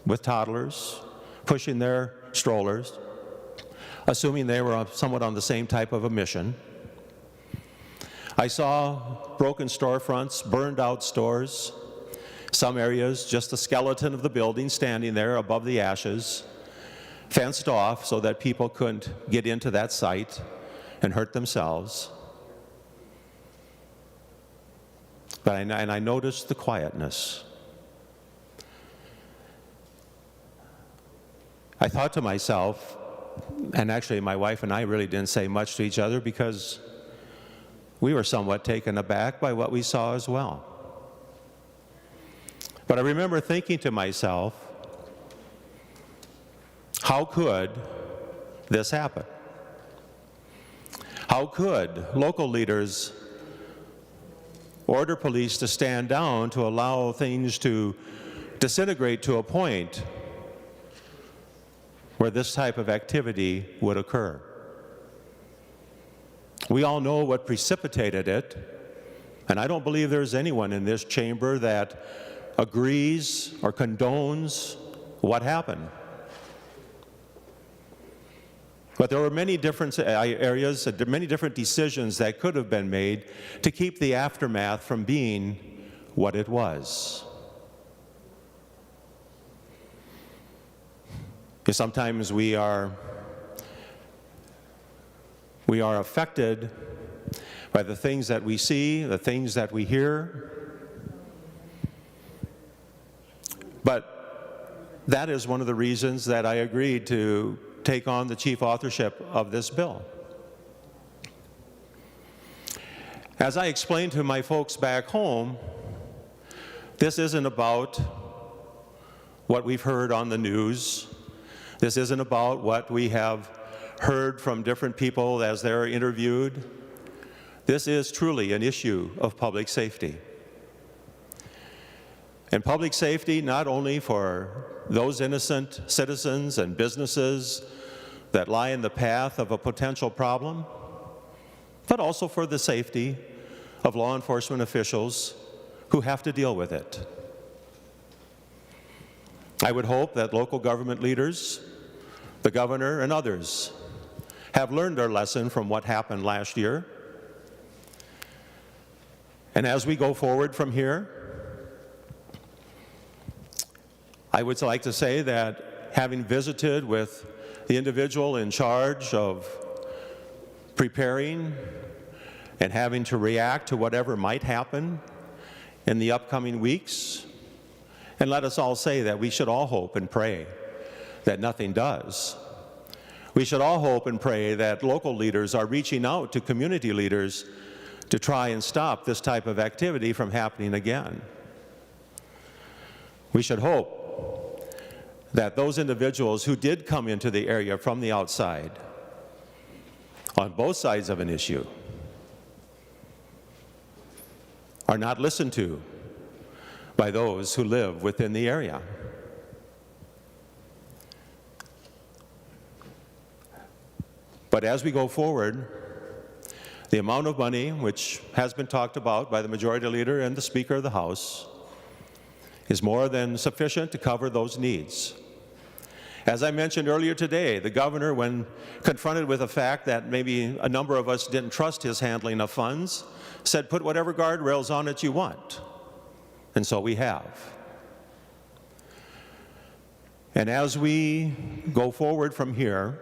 with toddlers pushing their strollers, assuming they were somewhat on the same type of a mission. I saw broken storefronts, burned out stores, some areas just the skeleton of the building standing there above the ashes, fenced off so that people couldn't get into that site and hurt themselves. And I noticed the quietness. I thought to myself, and actually my wife and I really didn't say much to each other because we were somewhat taken aback by what we saw as well. But I remember thinking to myself, how could this happen? How could local leaders order police to stand down to allow things to disintegrate to a point where this type of activity would occur? We all know what precipitated it, and I don't believe there's anyone in this chamber that agrees or condones what happened. But there were many different areas, many different decisions that could have been made to keep the aftermath from being what it was. Because sometimes we are affected by the things that we see, the things that we hear. But that is one of the reasons that I agreed to take on the chief authorship of this bill. As I explained to my folks back home, this isn't about what we've heard on the news. This isn't about what we have heard from different people as they're interviewed. This is truly an issue of public safety. And public safety not only for those innocent citizens and businesses that lie in the path of a potential problem, but also for the safety of law enforcement officials who have to deal with it. I would hope that local government leaders, the governor and others, have learned their lesson from what happened last year. And as we go forward from here, I would like to say that having visited with the individual in charge of preparing and having to react to whatever might happen in the upcoming weeks, and let us all say that we should all hope and pray that nothing does. We should all hope and pray that local leaders are reaching out to community leaders to try and stop this type of activity from happening again. We should hope that those individuals who did come into the area from the outside, on both sides of an issue, are not listened to by those who live within the area. But as we go forward, the amount of money which has been talked about by the Majority Leader and the Speaker of the House is more than sufficient to cover those needs. As I mentioned earlier today, the governor, when confronted with the fact that maybe a number of us didn't trust his handling of funds, said, put whatever guardrails on it you want. And so we have. And as we go forward from here,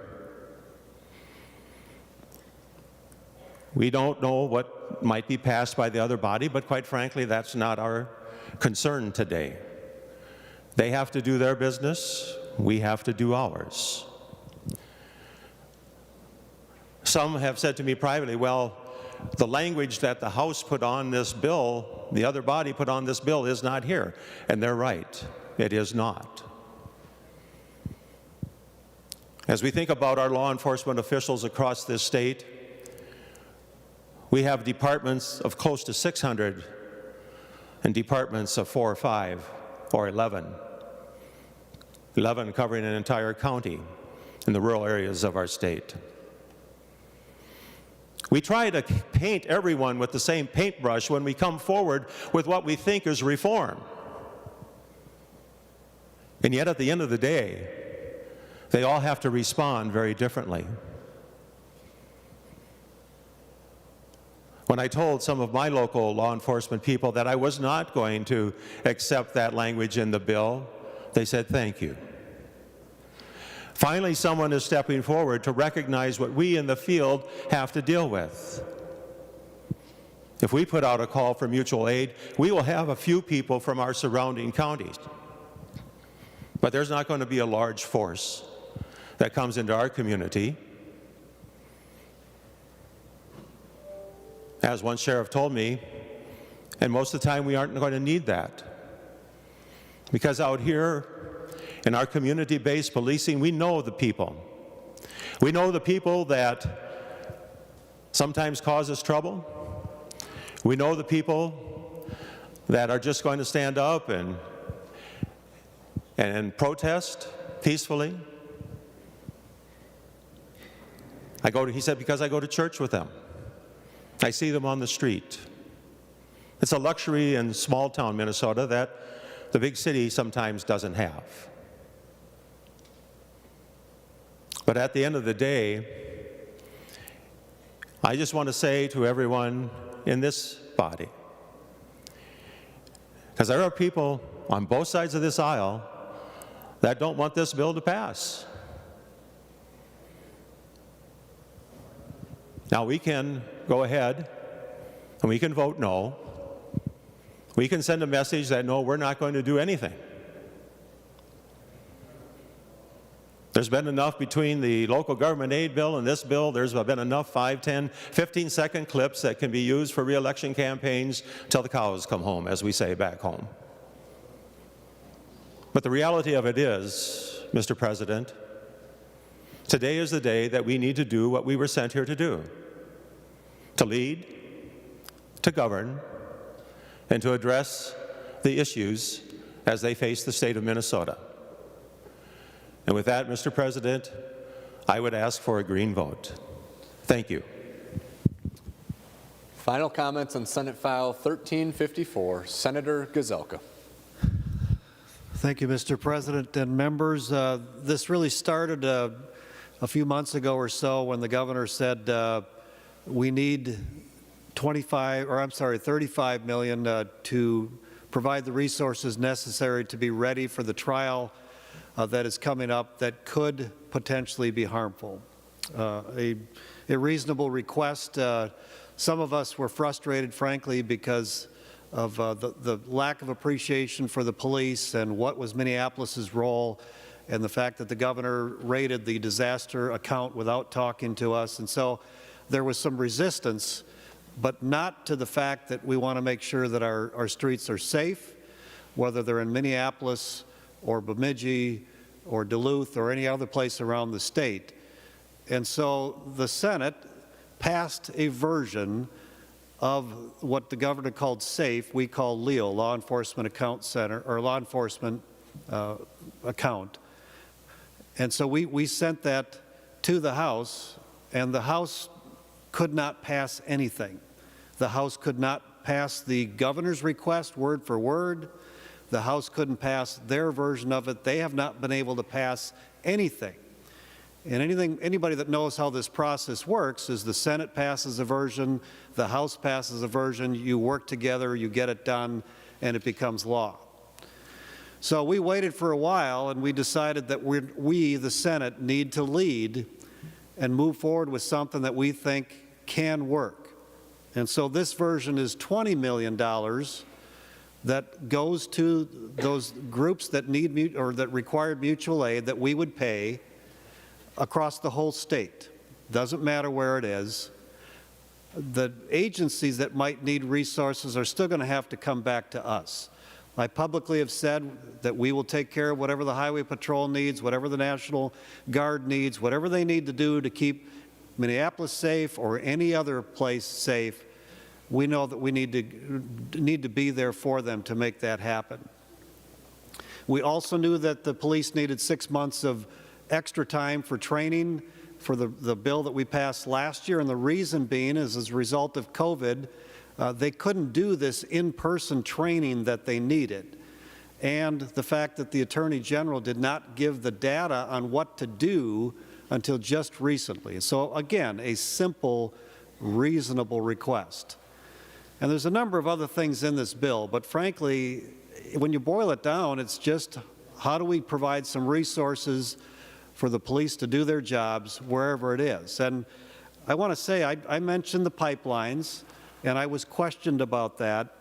we don't know what might be passed by the other body, but quite frankly, that's not our concern today. They have to do their business. We have to do ours. Some have said to me privately, well, the language that the House put on this bill, the other body put on this bill, is not here. And they're right. It is not. As we think about our law enforcement officials across this state, we have departments of close to 600 and departments of 4 or 5 or 11. 11 covering an entire county in the rural areas of our state. We try to paint everyone with the same paintbrush when we come forward with what we think is reform. And yet at the end of the day, they all have to respond very differently. When I told some of my local law enforcement people that I was not going to accept that language in the bill, they said, thank you. Finally, someone is stepping forward to recognize what we in the field have to deal with. If we put out a call for mutual aid, we will have a few people from our surrounding counties. But there's not going to be a large force that comes into our community. As one sheriff told me, and most of the time we aren't going to need that. Because out here in our community-based policing, we know the people. We know the people that sometimes cause us trouble. We know the people that are just going to stand up and protest peacefully. He said, because I go to church with them. I see them on the street. It's a luxury in small-town Minnesota that the big city sometimes doesn't have. But at the end of the day, I just want to say to everyone in this body, because there are people on both sides of this aisle that don't want this bill to pass. Now, we can go ahead and we can vote no. We can send a message that, no, we're not going to do anything. There's been enough between the local government aid bill and this bill. There's been enough 5, 10, 15-second clips that can be used for re-election campaigns till the cows come home, as we say back home. But the reality of it is, Mr. President, today is the day that we need to do what we were sent here to do: to lead, to govern, and to address the issues as they face the state of Minnesota. And with that, Mr. President, I would ask for a green vote. Thank you. Final comments on Senate File 1354, Senator Gazelka. Thank you, Mr. President and members. This really started a few months ago or so when the governor said we need 35 million to provide the resources necessary to be ready for the trial that is coming up that could potentially be harmful. A reasonable request. Some of us were frustrated, frankly, because of the lack of appreciation for the police and what was Minneapolis's role, and the fact that the governor raided the disaster account without talking to us. And so there was some resistance, but not to the fact that we want to make sure that our streets are safe, whether they're in Minneapolis or Bemidji or Duluth or any other place around the state. And so the Senate passed a version of what the governor called SAFE, we call LEO, Law Enforcement Account Center, or Law Enforcement Account. And so we sent that to the House, and the House could not pass anything. The House could not pass the governor's request word for word. The House couldn't pass their version of it. They have not been able to pass anything. And anybody that knows how this process works is the Senate passes a version, the House passes a version, you work together, you get it done, and it becomes law. So we waited for a while, and we decided that we, the Senate, need to lead and move forward with something that we think can work. And so this version is $20 million that goes to those groups that need or that required mutual aid that we would pay across the whole state. Doesn't matter where it is. The agencies that might need resources are still going to have to come back to us. I publicly have said that we will take care of whatever the Highway Patrol needs, whatever the National Guard needs, whatever they need to do to keep Minneapolis safe or any other place safe. We know that we need to be there for them to make that happen. We also knew that the police needed 6 months of extra time for training for the bill that we passed last year, and the reason being is as a result of COVID, they couldn't do this in-person training that they needed, and the fact that the Attorney General did not give the data on what to do until just recently. So again, a simple, reasonable request. And there's a number of other things in this bill, but frankly, when you boil it down, it's just how do we provide some resources for the police to do their jobs wherever it is. And I want to say, I mentioned the pipelines, and I was questioned about that.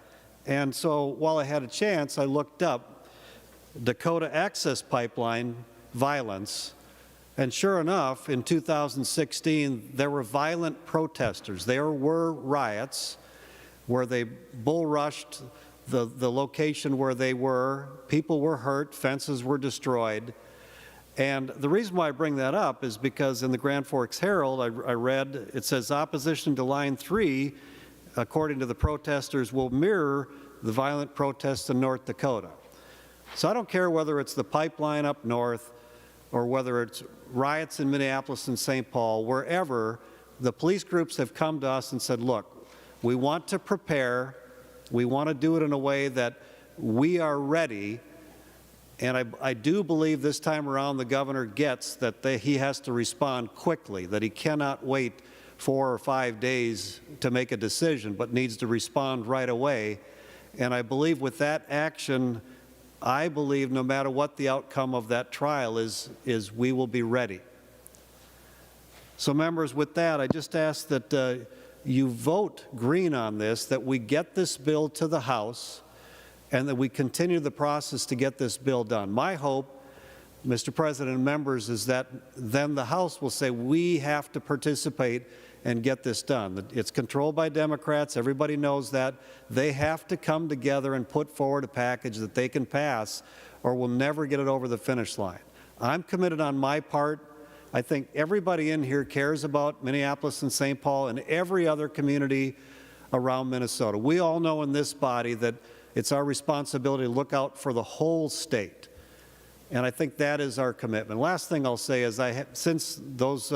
And so while I had a chance, I looked up Dakota Access Pipeline violence, and sure enough, in 2016, there were violent protesters. There were riots where they bull rushed the location where they were. People were hurt, fences were destroyed. And the reason why I bring that up is because in the Grand Forks Herald, I read, it says opposition to Line 3, according to the protesters, will mirror the violent protests in North Dakota. So I don't care whether it's the pipeline up north or whether it's riots in Minneapolis and St. Paul, wherever, the police groups have come to us and said, look, we want to prepare, we want to do it in a way that we are ready, And I do believe this time around the governor gets that he has to respond quickly, that he cannot wait 4 or 5 days to make a decision, but needs to respond right away. And I believe with that action, I believe no matter what the outcome of that trial is we will be ready. So members, with that, I just ask that you vote green on this, that we get this bill to the House, and that we continue the process to get this bill done. My hope, Mr. President and members, is that then the House will say we have to participate and get this done. It's controlled by Democrats. Everybody knows that. They have to come together and put forward a package that they can pass, or we'll never get it over the finish line. I'm committed on my part. I think everybody in here cares about Minneapolis and St. Paul and every other community around Minnesota. We all know in this body that it's our responsibility to look out for the whole state. And I think that is our commitment. Last thing I'll say is since those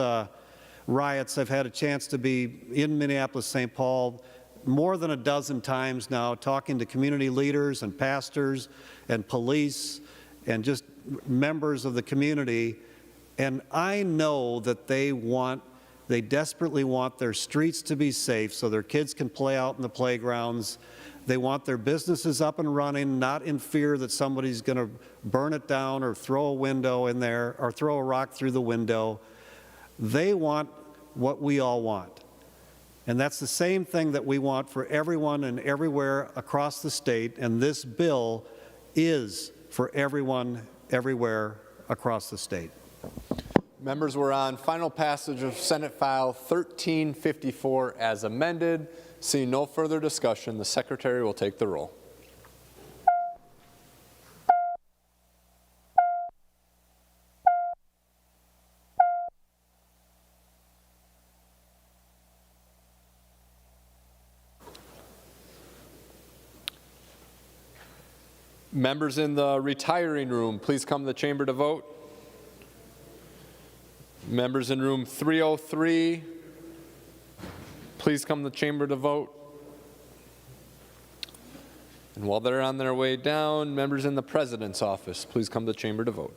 riots, I've had a chance to be in Minneapolis, St. Paul more than a dozen times now, talking to community leaders and pastors and police and just members of the community. And I know that they desperately want their streets to be safe so their kids can play out in the playgrounds. They want their businesses up and running, not in fear that somebody's going to burn it down or throw a window in there or throw a rock through the window. They want what we all want. And that's the same thing that we want for everyone and everywhere across the state, and this bill is for everyone, everywhere across the state. Members, we're on final passage of Senate File 1354 as amended. Seeing no further discussion, the Secretary will take the roll. Members in the retiring room, please come to the chamber to vote. Members in room 303, please come to the chamber to vote. And while they're on their way down, members in the President's office, please come to the chamber to vote.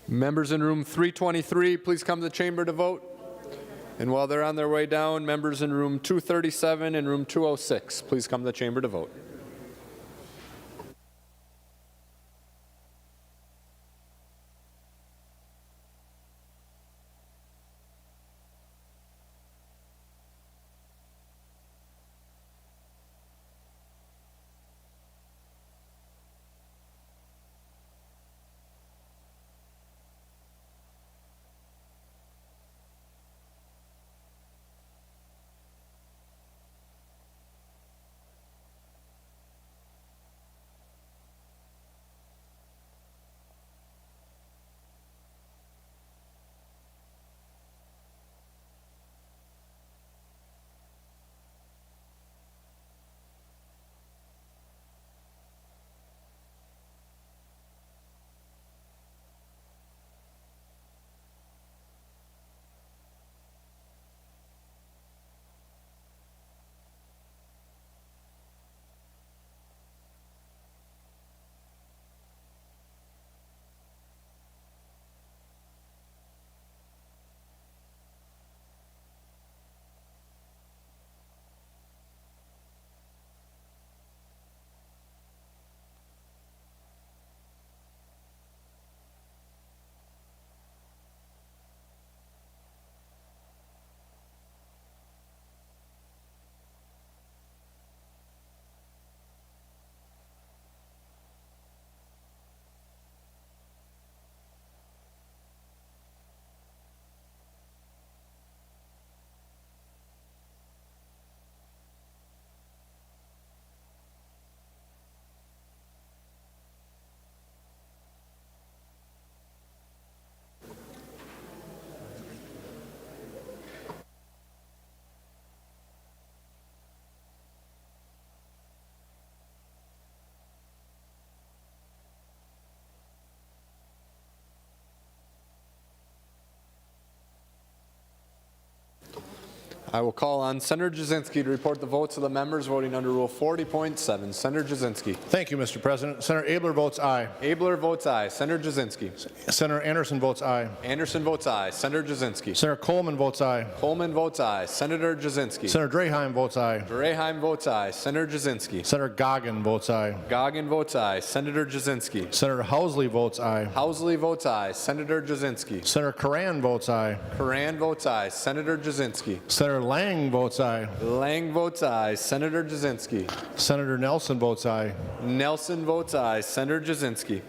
Members in room 323, please come to the chamber to vote. And while they're on their way down, members in room 237 and room 206, please come to the chamber to vote. I will call on Senator Jasinski to report the votes of the members voting under Rule 40.7. Senator Jasinski. Thank you, Mr. President. Senator Abler votes aye. Abler votes aye. Senator Jasinski. Senator Anderson votes aye. Anderson votes aye. Senator Jasinski. Senator Coleman votes aye. Coleman votes aye. Senator Jasinski. Senator Draheim votes aye. Draheim votes aye. Senator Jasinski. Senator Goggin votes aye. Goggin votes aye. Senator Jasinski. Senator Housley votes aye. Housley votes aye. Senator Jasinski. Senator Curran votes aye. Curran votes aye. Senator Jasinski. Senator Lang votes aye. Lang votes aye. Senator Jasinski. Senator Nelson votes aye. Nelson votes aye. Senator Jasinski.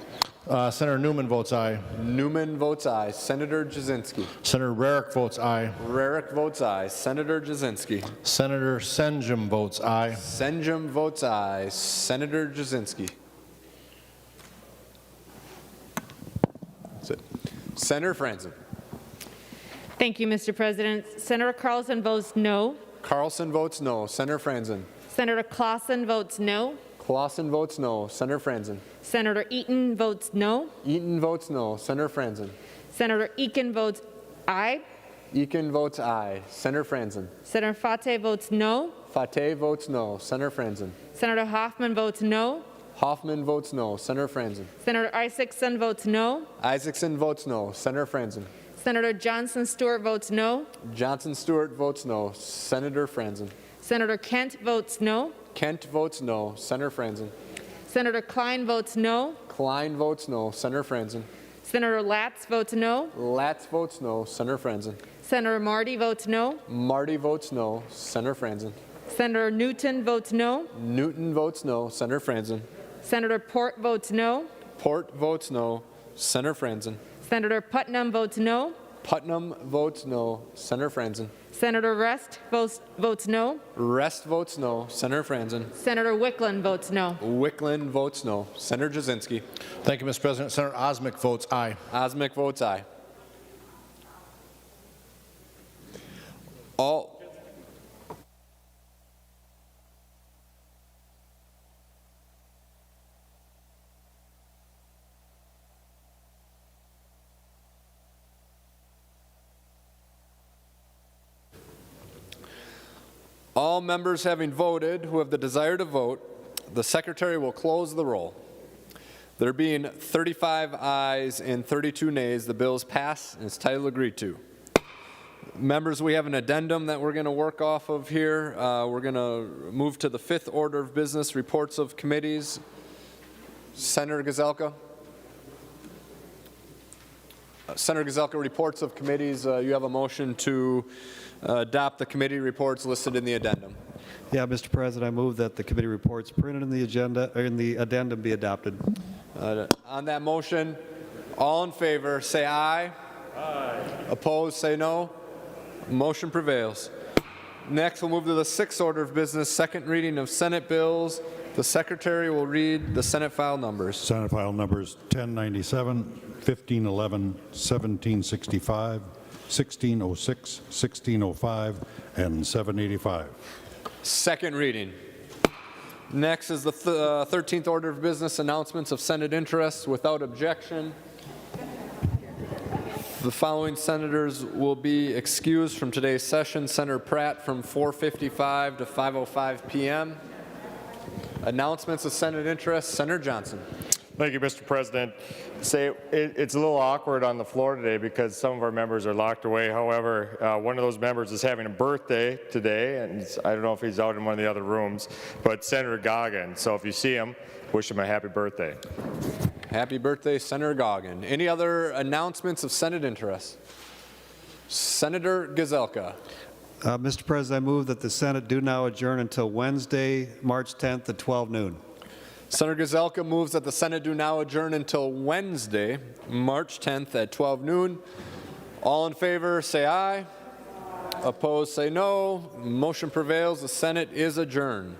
Senator Newman votes aye. Newman votes aye. Senator Jasinski. Senator Rarick votes aye. Rarick votes aye. Senator Jasinski. Senator Senjum votes aye. Senjum votes aye. Senator Jasinski. That's it. Senator Franzen. Thank you, Mr. President. Senator Carlson votes no. Carlson votes no. Senator Franzen. Senator Clausen votes no. Clausen votes no. Senator Franzen. Senator Eaton votes no. Eaton votes no. Senator Franzen. Senator Eakin votes aye. Eakin votes aye. Senator Franzen. Senator Fateh votes no. Fateh votes no. Senator Franzen. Senator Hoffman votes no. Hoffman votes no. Senator Franzen. Senator Isaacson votes no. Isaacson votes no. Senator Franzen. Senator Johnson Stewart votes no. Johnson Stewart votes no. Senator Franzen. Senator Kent votes no. Kent votes no. Senator Franzen. Senator Klein votes no. Klein votes no. Senator Franzen. Senator Latz votes no. Latz votes no. Senator Franzen. Senator Marty votes no. Marty votes no. Senator Franzen. Senator Newton votes no. Newton votes no. Senator Franzen. Senator Port votes no. Port votes no. Senator Franzen. Senator Putnam votes no. Putnam votes no. Senator Franzen. Senator Rest votes no. Rest votes no. Senator Franzen. Senator Wickland votes no. Wickland votes no. Senator Jasinski. Thank you, Mr. President. Senator Osmic votes aye. Osmic votes aye. All members having voted who have the desire to vote, the Secretary will close the roll. There being 35 ayes and 32 nays, the bill is passed and its title agreed to. Members, we have an addendum that we're going to work off of here. We're going to move to the fifth order of business, reports of committees. Senator Gazelka. Senator Gazelka, reports of committees. You have a motion to adopt the committee reports listed in the addendum. Yeah, Mr. President, I move that the committee reports printed in the agenda or in the addendum be adopted. On that motion, all in favor say aye. Aye. Opposed say no. Motion prevails. Next, we'll move to the sixth order of business, second reading of Senate bills. The Secretary will read the Senate file numbers. Senate file numbers 1097, 1511, 1765, 1606, 1605, and 785. Second reading. Next is the 13th order of business, announcements of Senate interests without objection. The following senators will be excused from today's session. Senator Pratt from 4:55 to 5:05 p.m. Announcements of Senate interests. Senator Johnson. Thank you, Mr. President. It's a little awkward on the floor today because some of our members are locked away. However, one of those members is having a birthday today, and I don't know if he's out in one of the other rooms, but Senator Goggin. So if you see him, wish him a happy birthday. Happy birthday, Senator Goggin. Any other announcements of Senate interests? Senator Gazelka. Mr. President, I move that the Senate do now adjourn until Wednesday, March 10th at 12 noon. Senator Gazelka moves that the Senate do now adjourn until Wednesday, March 10th at 12 noon. All in favor say aye. Opposed say no. Motion prevails. The Senate is adjourned.